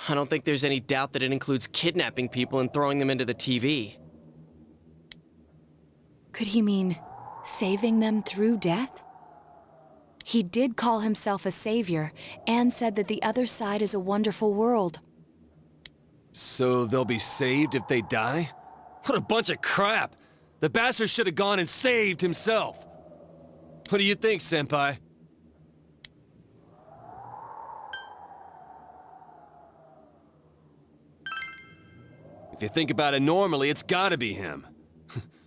I don't think there's any doubt that it includes kidnapping people and throwing them into the TV. Could he mean saving them through death? He did call himself a savior and said that the other side is a wonderful world. So they'll be saved if they die? What a bunch of crap! The bastard should have gone and saved himself! What do you think, Senpai? If you think about it normally, it's gotta be him.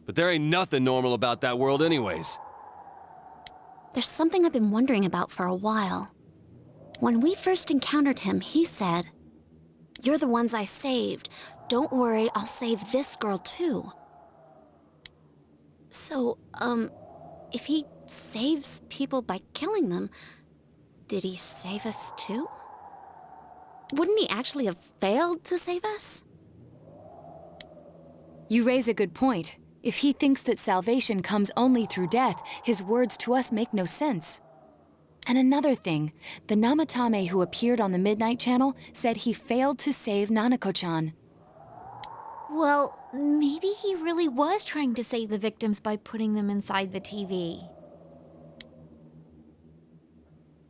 But there ain't nothing normal about that world anyways. There's something I've been wondering about for a while. When we first encountered him, he said, "You're the ones I saved. Don't worry, I'll save this girl too." So, if he saves people by killing them, did he save us too? Wouldn't he actually have failed to save us? You raise a good point. If he thinks that salvation comes only through death, his words to us make no sense. And another thing, the Namatame who appeared on the Midnight Channel said he failed to save Nanako-chan. Well, maybe he really was trying to save the victims by putting them inside the TV.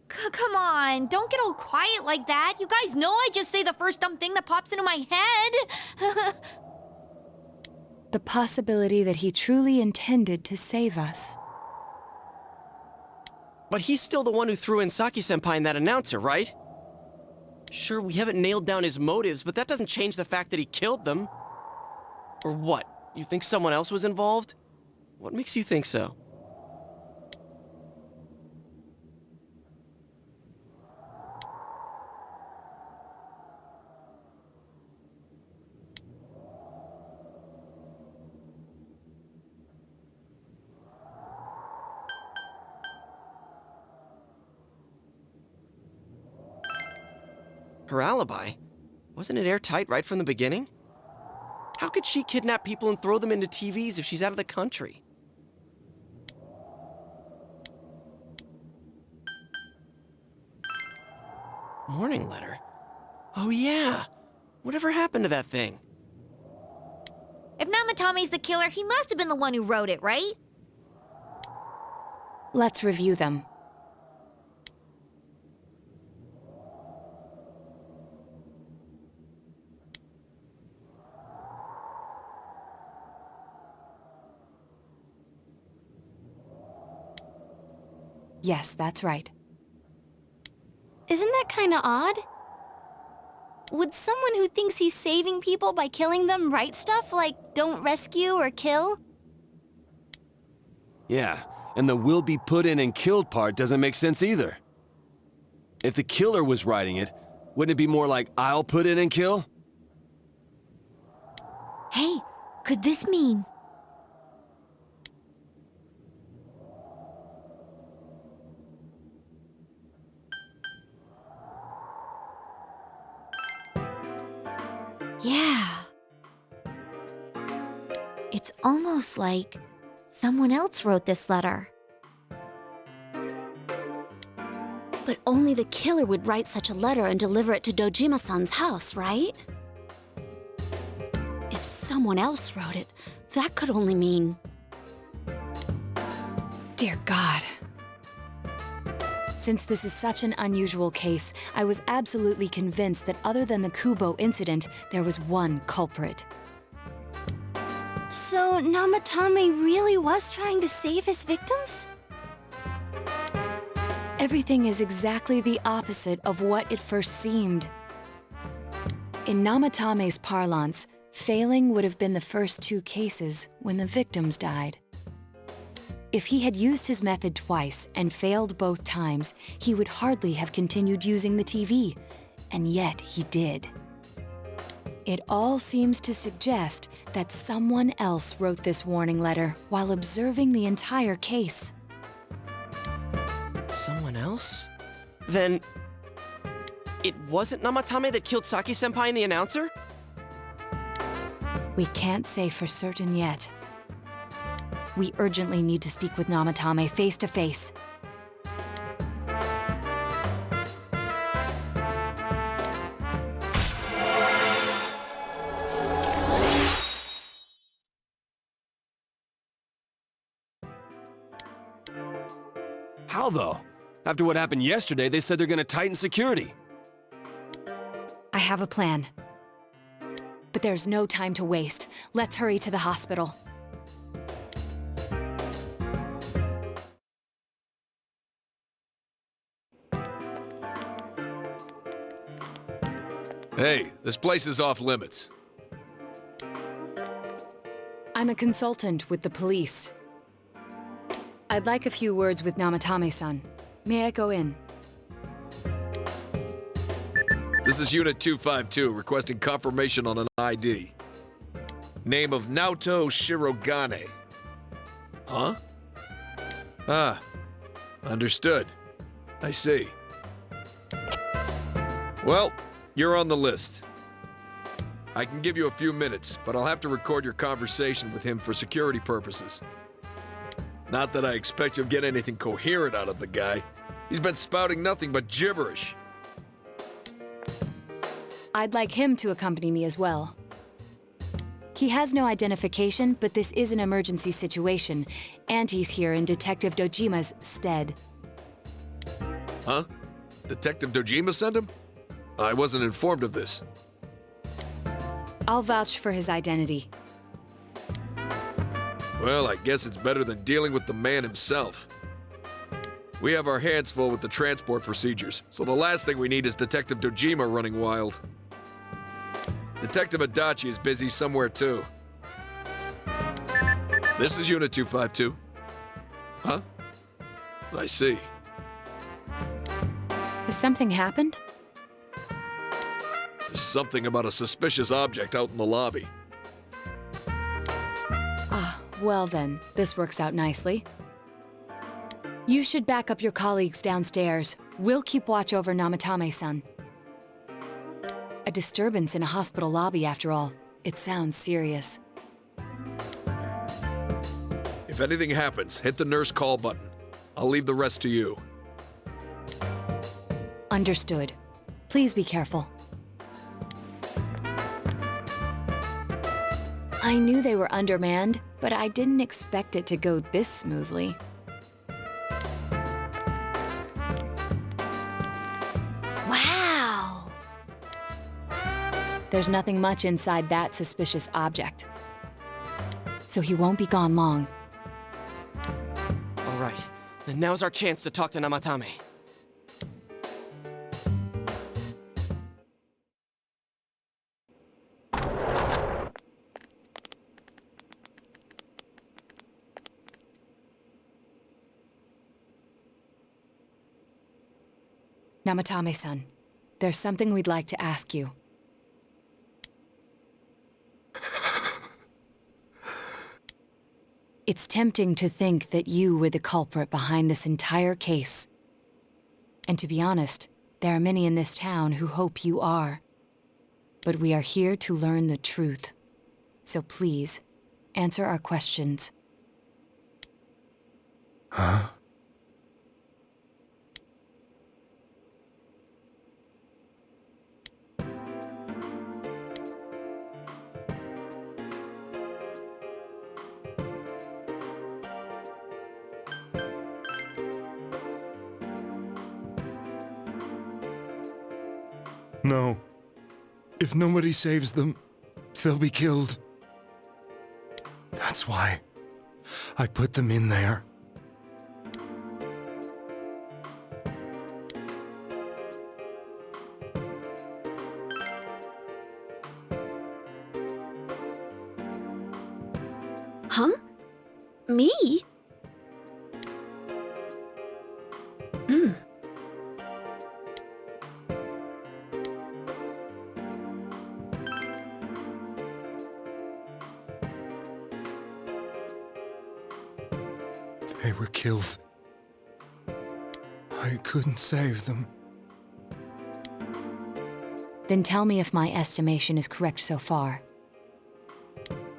Come on, don't get all quiet like that. You guys know I just say the first dumb thing that pops into my head. The possibility that he truly intended to save us. But he's still the one who threw in Saki-senpai and that announcer, right? Sure, we haven't nailed down his motives, but that doesn't change the fact that he killed them. Or what? You think someone else was involved? What makes you think so? Her alibi? Wasn't it airtight right from the beginning? How could she kidnap people and throw them into TVs if she's out of the country? Morning letter? Oh yeah! Whatever happened to that thing? If Namatame's the killer, he must have been the one who wrote it, right? Let's review them. Yes, that's right. Isn't that kinda odd? Would someone who thinks he's saving people by killing them write stuff like "don't rescue" or "kill"? Yeah, and the "will be put in and killed" part doesn't make sense either. If the killer was writing it, Wouldn't it be more like I'll put in and kill? Hey, could this mean... Yeah. It's almost like someone else wrote this letter. But only the killer would write such a letter and deliver it to Dojima-san's house, right? If someone else wrote it, that could only mean... Dear God. Since this is such an unusual case, I was absolutely convinced that other than the Kubo incident, there was one culprit. So Namatame really was trying to save his victims? Everything is exactly the opposite of what it first seemed. In Namatame's parlance, failing would have been the first two cases when the victims died. If he had used his method twice and failed both times, he would hardly have continued using the TV, and yet he did. It all seems to suggest that someone else wrote this warning letter while observing the entire case. Someone else? Then... it wasn't Namatame that killed Saki-senpai and the announcer? We can't say for certain yet. We urgently need to speak with Namatame face to face. How though? After what happened yesterday, they said they're gonna tighten security. I have a plan. But there's no time to waste. Let's hurry to the hospital. Hey, this place is off limits. I'm a consultant with the police. I'd like a few words with Namatame-san. May I go in? This is Unit 252, requesting confirmation on an ID. Name of Naoto Shirogane. Huh? Ah, understood. I see. Well, you're on the list. I can give you a few minutes, but I'll have to record your conversation with him for security purposes. Not that I expect you'll get anything coherent out of the guy. He's been spouting nothing but gibberish. I'd like him to accompany me as well. He has no identification, but this is an emergency situation, and he's here in Detective Dojima's stead. Huh? Detective Dojima sent him? I wasn't informed of this. I'll vouch for his identity. Well, I guess it's better than dealing with the man himself. We have our hands full with the transport procedures, so the last thing we need is Detective Dojima running wild. Detective Adachi is busy somewhere too. This is Unit 252. Huh? I see. Has something happened? There's something about a suspicious object out in the lobby. Ah, well then, this works out nicely. You should back up your colleagues downstairs. We'll keep watch over Namatame-san. A disturbance in a hospital lobby, after all. It sounds serious. If anything happens, hit the nurse call button. I'll leave the rest to you. Understood. Please be careful. I knew they were undermanned, but I didn't expect it to go this smoothly. Wow! There's nothing much inside that suspicious object. So he won't be gone long. All right, then now's our chance to talk to Namatame. Namatame-san, there's something we'd like to ask you. It's tempting to think that you were the culprit behind this entire case. And to be honest, there are many in this town who hope you are. But we are here to learn the truth. So please, answer our questions. Huh? No. If nobody saves them, they'll be killed. That's why I put them in there. Huh? Me? They were killed. I couldn't save them. Then tell me if my estimation is correct so far.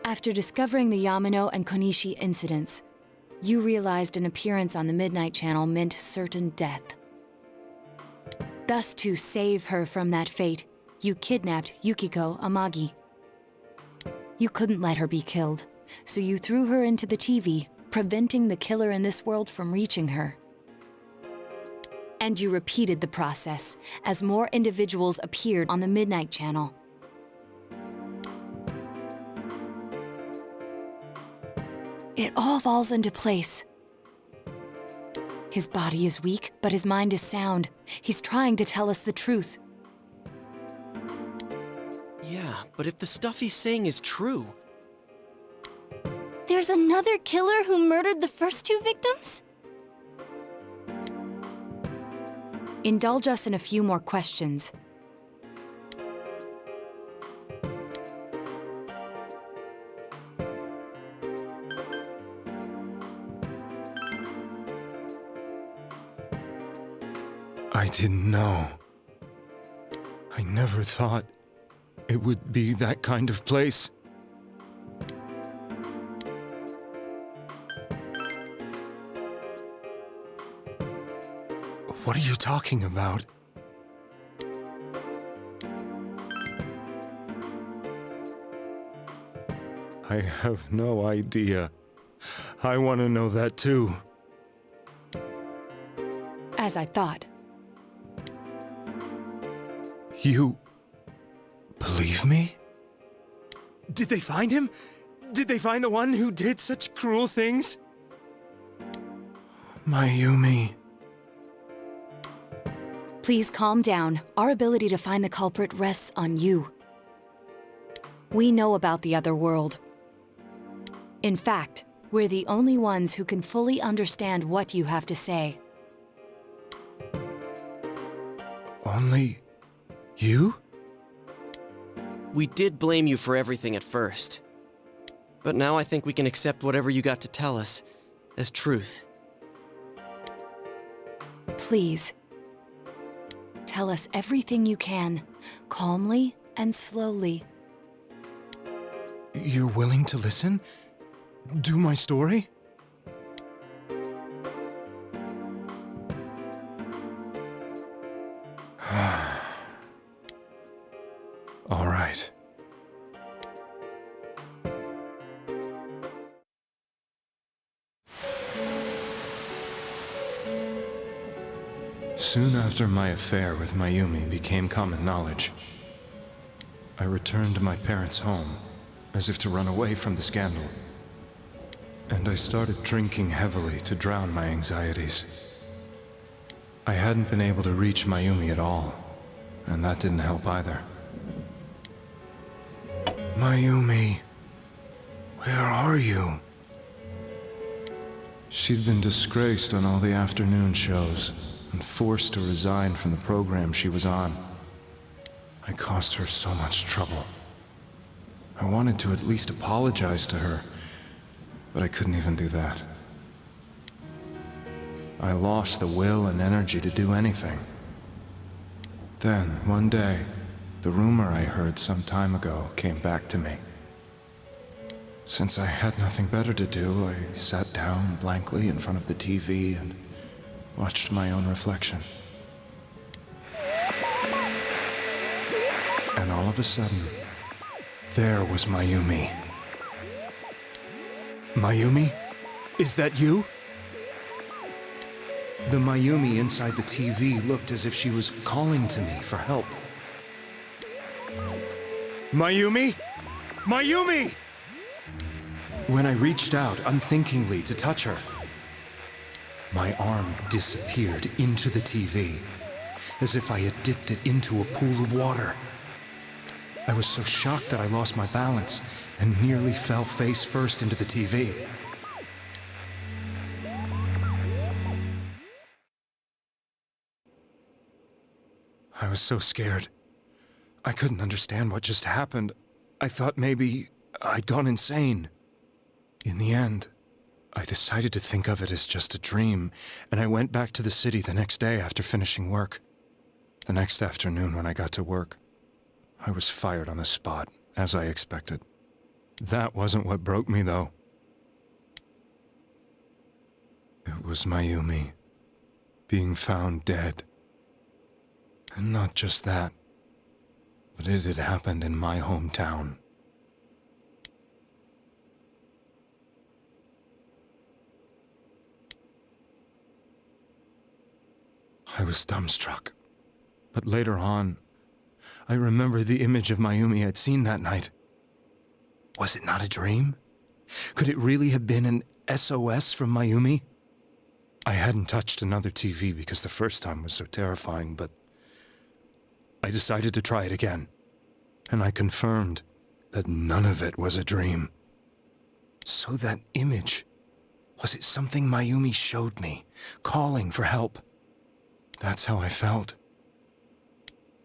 After discovering the Yamano and Konishi incidents, you realized an appearance on the Midnight Channel meant certain death. Thus, to save her from that fate, you kidnapped Yukiko Amagi. You couldn't let her be killed, so you threw her into the TV, preventing the killer in this world from reaching her. And you repeated the process as more individuals appeared on the Midnight Channel. It all falls into place. His body is weak, but his mind is sound. He's trying to tell us the truth. Yeah, but if the stuff he's saying is true... There's another killer who murdered the first two victims? Indulge us in a few more questions. I didn't know. I never thought it would be that kind of place. What are you talking about? I have no idea. I want to know that too. As I thought. You believe me? Did they find him? Did they find the one who did such cruel things? Mayumi. Please calm down. Our ability to find the culprit rests on you. We know about the other world. In fact, we're the only ones who can fully understand what you have to say. Only you? We did blame you for everything at first. But now I think we can accept whatever you got to tell us as truth. Please. Tell us everything you can, calmly and slowly. You're willing to listen? Do my story? All right. Soon after my affair with Mayumi became common knowledge, I returned to my parents' home, as if to run away from the scandal. And I started drinking heavily to drown my anxieties. I hadn't been able to reach Mayumi at all, and that didn't help either. Mayumi, where are you? She'd been disgraced on all the afternoon shows and forced to resign from the program she was on. I caused her so much trouble. I wanted to at least apologize to her, but I couldn't even do that. I lost the will and energy to do anything. Then, one day, the rumor I heard some time ago came back to me. Since I had nothing better to do, I sat down blankly in front of the TV and watched my own reflection. And all of a sudden, there was Mayumi. Mayumi? Is that you? The Mayumi inside the TV looked as if she was calling to me for help. Mayumi? Mayumi! When I reached out unthinkingly to touch her, my arm disappeared into the TV, as if I had dipped it into a pool of water. I was so shocked that I lost my balance and nearly fell face first into the TV. I was so scared. I couldn't understand what just happened. I thought maybe I'd gone insane. In the end, I decided to think of it as just a dream, and I went back to the city the next day after finishing work. The next afternoon when I got to work, I was fired on the spot, as I expected. That wasn't what broke me, though. It was Mayumi being found dead. And not just that, but it had happened in my hometown. I was dumbstruck. But later on, I remember the image of Mayumi I'd seen that night. Was it not a dream? Could it really have been an SOS from Mayumi? I hadn't touched another TV because the first time was so terrifying, but I decided to try it again, and I confirmed that none of it was a dream. So that image, was it something Mayumi showed me, calling for help? That's how I felt.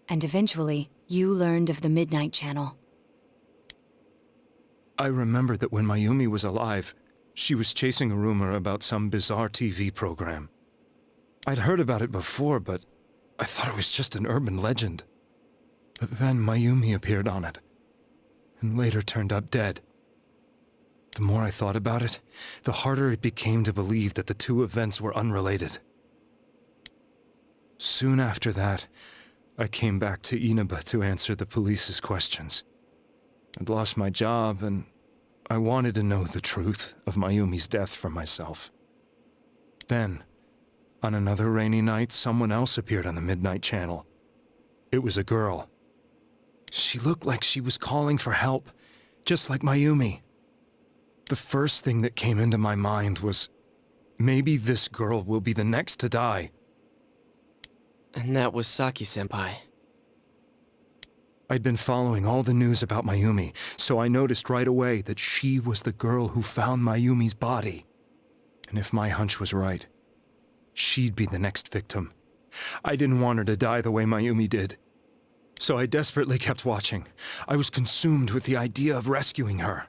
And eventually, you learned of the Midnight Channel. I remember that when Mayumi was alive, she was chasing a rumor about some bizarre TV program. I'd heard about it before, but I thought it was just an urban legend. But then Mayumi appeared on it, and later turned up dead. The more I thought about it, the harder it became to believe that the two events were unrelated. Soon after that, I came back to Inaba to answer the police's questions. I'd lost my job, and I wanted to know the truth of Mayumi's death for myself. Then, on another rainy night, someone else appeared on the Midnight Channel. It was a girl. She looked like she was calling for help, just like Mayumi. The first thing that came into my mind was, maybe this girl will be the next to die. And that was Saki-senpai. I'd been following all the news about Mayumi, so I noticed right away that she was the girl who found Mayumi's body. And if my hunch was right, she'd be the next victim. I didn't want her to die the way Mayumi did. So I desperately kept watching. I was consumed with the idea of rescuing her.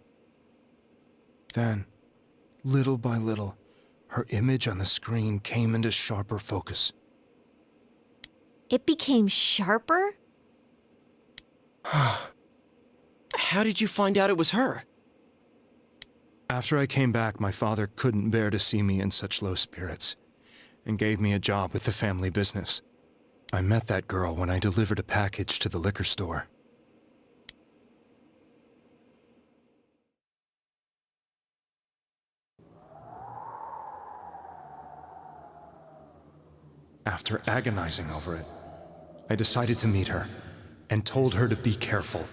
Then, little by little, her image on the screen came into sharper focus. It became sharper? How did you find out it was her? After I came back, my father couldn't bear to see me in such low spirits, and gave me a job with the family business. I met that girl when I delivered a package to the liquor store. After agonizing over it, I decided to meet her, and told her to be careful.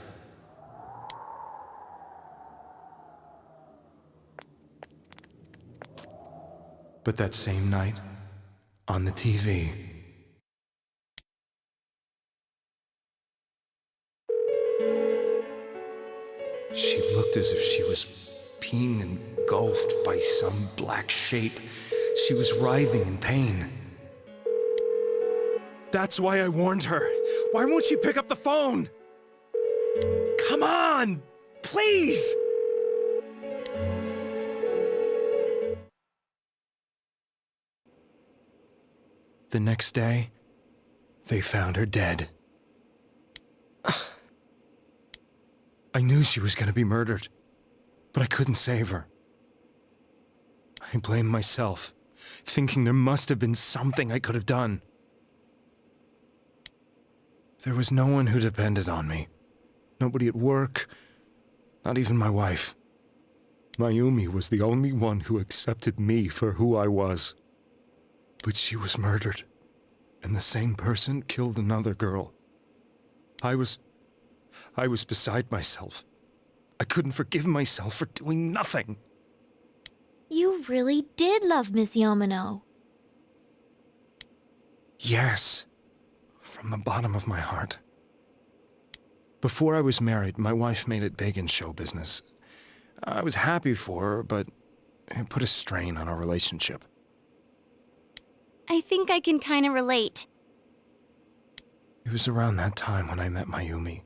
But that same night, on the TV, she looked as if she was being engulfed by some black shape. She was writhing in pain. That's why I warned her. Why won't she pick up the phone? Come on! Please! The next day, they found her dead. I knew she was gonna be murdered, but I couldn't save her. I blamed myself, thinking there must have been something I could have done. There was no one who depended on me. Nobody at work, not even my wife. Mayumi was the only one who accepted me for who I was. But she was murdered, and the same person killed another girl. I was beside myself. I couldn't forgive myself for doing nothing. You really did love Miss Yamano. Yes, from the bottom of my heart. Before I was married, my wife made it big in show business. I was happy for her, but it put a strain on our relationship. I think I can kind of relate. It was around that time when I met Mayumi.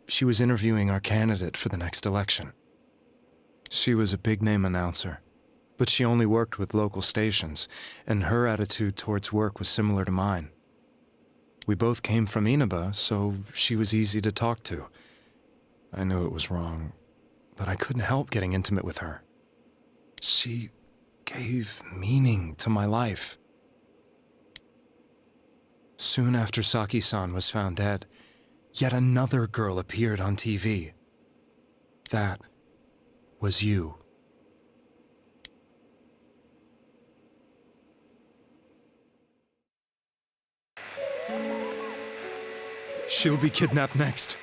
She was interviewing our candidate for the next election. She was a big-name announcer, but she only worked with local stations, and her attitude towards work was similar to mine. We both came from Inaba, so she was easy to talk to. I knew it was wrong, but I couldn't help getting intimate with her. She gave meaning to my life. Soon after Saki-san was found dead, yet another girl appeared on TV. That was you. She'll be kidnapped next,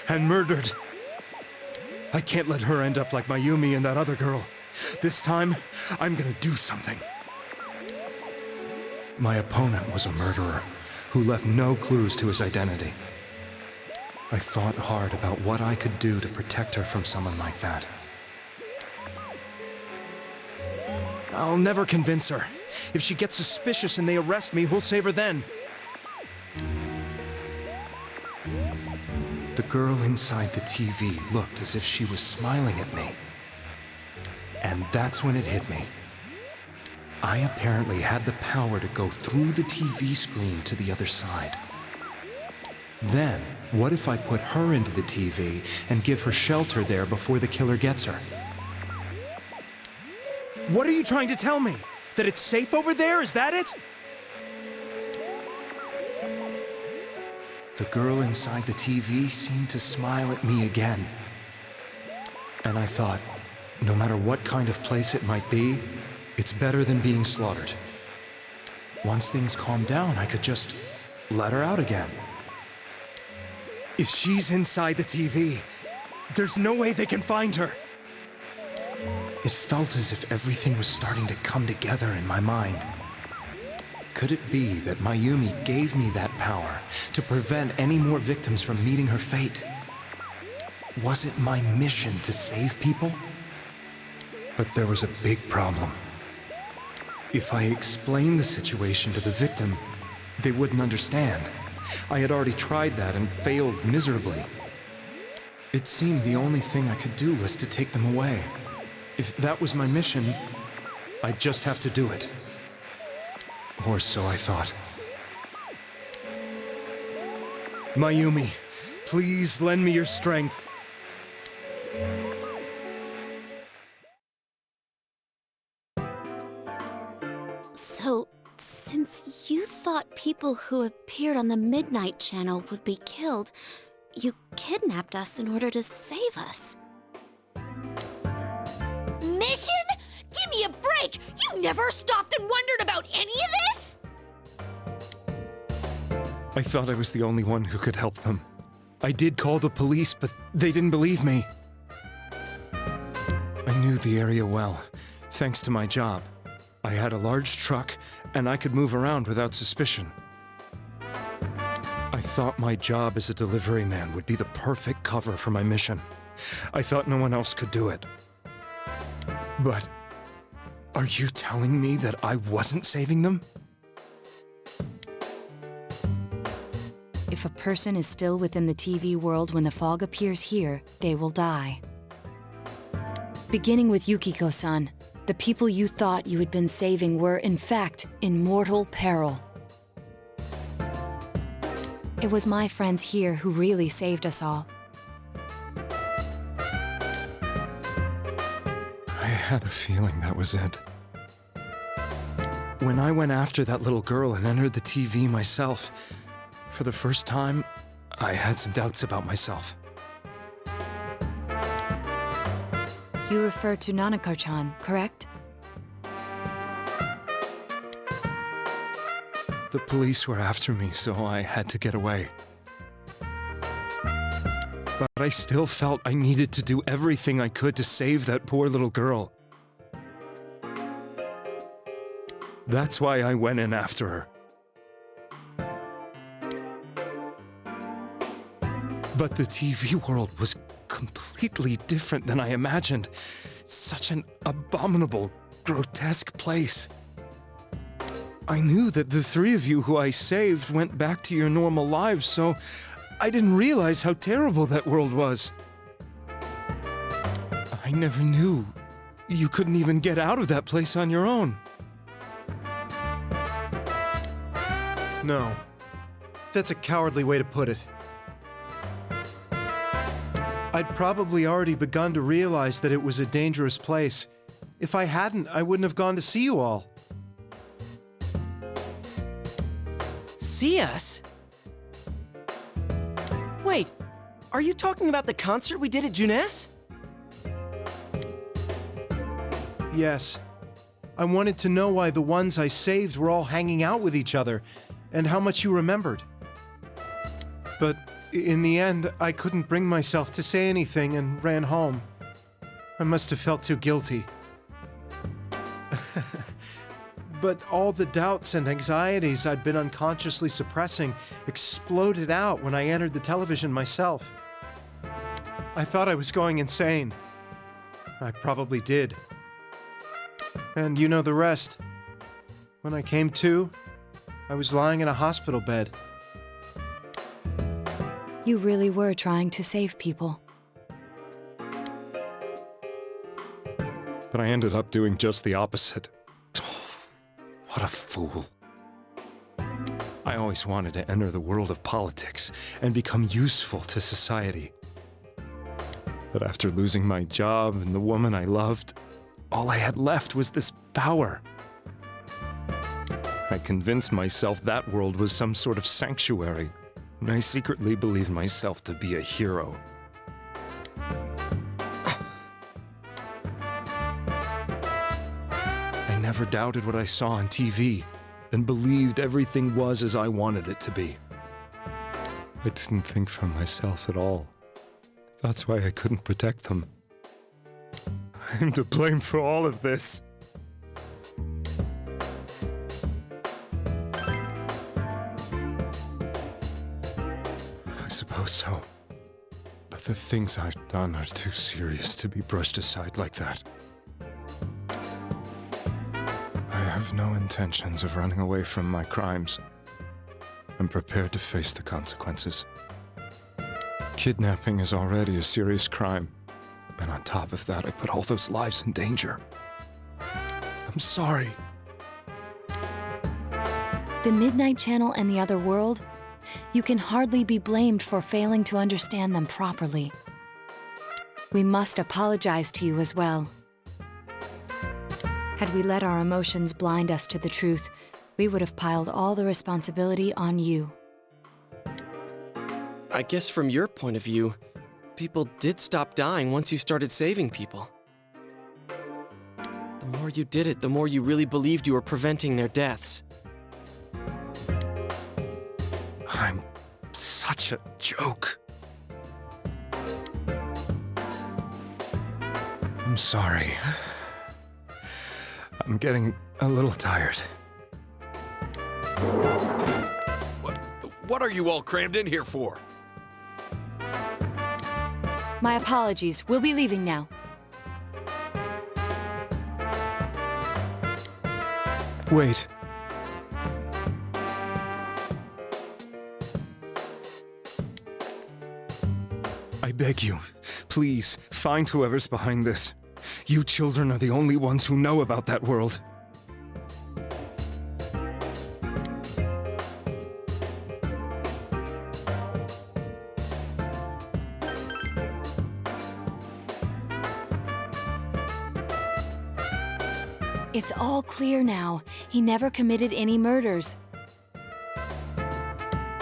and murdered. I can't let her end up like Mayumi and that other girl. This time, I'm gonna do something. My opponent was a murderer who left no clues to his identity. I thought hard about what I could do to protect her from someone like that. I'll never convince her. If she gets suspicious and they arrest me, who'll save her then? The girl inside the TV looked as if she was smiling at me. And that's when it hit me. I apparently had the power to go through the TV screen to the other side. Then, what if I put her into the TV and give her shelter there before the killer gets her? What are you trying to tell me? That it's safe over there? Is that it? The girl inside the TV seemed to smile at me again. And I thought, no matter what kind of place it might be, it's better than being slaughtered. Once things calmed down, I could just let her out again. If she's inside the TV, there's no way they can find her. It felt as if everything was starting to come together in my mind. Could it be that Mayumi gave me that power to prevent any more victims from meeting her fate? Was it my mission to save people? But there was a big problem. If I explained the situation to the victim, they wouldn't understand. I had already tried that and failed miserably. It seemed the only thing I could do was to take them away. If that was my mission, I'd just have to do it. Or so I thought. Mayumi, please lend me your strength. So, since you thought people who appeared on the Midnight Channel would be killed, you kidnapped us in order to save us. Mission? Give me a break! You never stopped and wondered about any of this? I thought I was the only one who could help them. I did call the police, but they didn't believe me. I knew the area well, thanks to my job. I had a large truck, and I could move around without suspicion. I thought my job as a delivery man would be the perfect cover for my mission. I thought no one else could do it. But are you telling me that I wasn't saving them? If a person is still within the TV world when the fog appears here, they will die. Beginning with Yukiko-san, the people you thought you had been saving were, in fact, in mortal peril. It was my friends here who really saved us all. I had a feeling that was it. When I went after that little girl and entered the TV myself, for the first time, I had some doubts about myself. You refer to Nanako-chan, correct? The police were after me, so I had to get away. But I still felt I needed to do everything I could to save that poor little girl. That's why I went in after her. But the TV world was completely different than I imagined. Such an abominable, grotesque place. I knew that the three of you who I saved went back to your normal lives, so I didn't realize how terrible that world was. I never knew you couldn't even get out of that place on your own. No. That's a cowardly way to put it. I'd probably already begun to realize that it was a dangerous place. If I hadn't, I wouldn't have gone to see you all. See us? Wait, are you talking about the concert we did at Junes? Yes. I wanted to know why the ones I saved were all hanging out with each other, and how much you remembered. But in the end, I couldn't bring myself to say anything and ran home. I must have felt too guilty. But all the doubts and anxieties I'd been unconsciously suppressing exploded out when I entered the television myself. I thought I was going insane. I probably did. And you know the rest. When I came to, I was lying in a hospital bed. You really were trying to save people. But I ended up doing just the opposite. What a fool. I always wanted to enter the world of politics and become useful to society. But after losing my job and the woman I loved, all I had left was this power. I convinced myself that world was some sort of sanctuary, and I secretly believed myself to be a hero. I never doubted what I saw on TV, and believed everything was as I wanted it to be. I didn't think for myself at all. That's why I couldn't protect them. I'm to blame for all of this. I suppose so. But the things I've done are too serious to be brushed aside like that. I have no intentions of running away from my crimes. I'm prepared to face the consequences. Kidnapping is already a serious crime, and on top of that, I put all those lives in danger. I'm sorry. The Midnight Channel and the other world, you can hardly be blamed for failing to understand them properly. We must apologize to you as well. Had we let our emotions blind us to the truth, we would have piled all the responsibility on you. I guess from your point of view, people did stop dying once you started saving people. The more you did it, the more you really believed you were preventing their deaths. I'm such a joke. I'm sorry. I'm getting a little tired. What are you all crammed in here for? My apologies. We'll be leaving now. Wait. beg you, please, find whoever's behind this. You children are the only ones who know about that world. It's all clear now. He never committed any murders.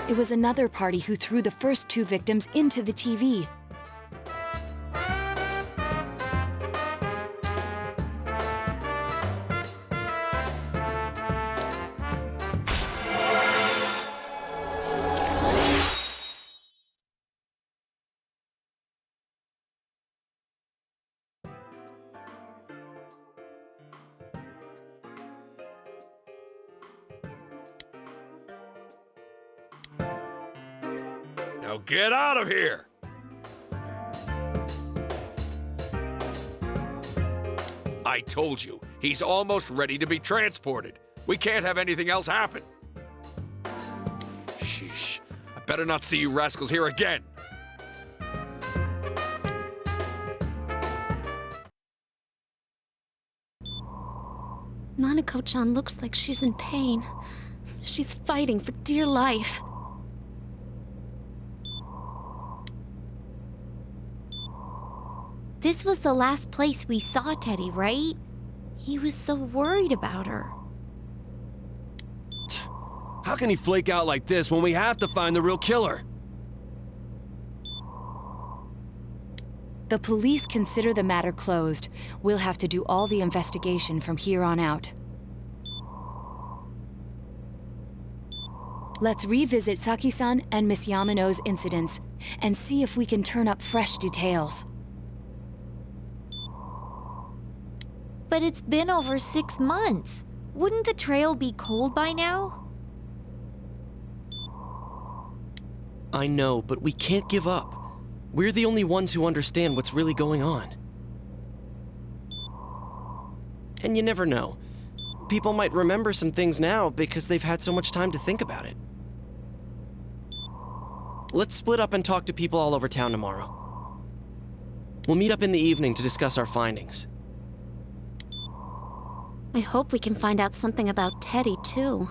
It was another party who threw the first 2 victims into the TV. Now get out of here! I told you, he's almost ready to be transported. We can't have anything else happen. Sheesh. I better not see you rascals here again. Nanako-chan looks like she's in pain. She's fighting for dear life. This was the last place we saw Teddy, right? He was so worried about her. How can he flake out like this when we have to find the real killer? The police consider the matter closed. We'll have to do all the investigation from here on out. Let's revisit Saki-san and Miss Yamano's incidents and see if we can turn up fresh details. But it's been over 6 months. Wouldn't the trail be cold by now? I know, but we can't give up. We're the only ones who understand what's really going on. And you never know. People might remember some things now because they've had so much time to think about it. Let's split up and talk to people all over town tomorrow. We'll meet up in the evening to discuss our findings. I hope we can find out something about Teddy, too.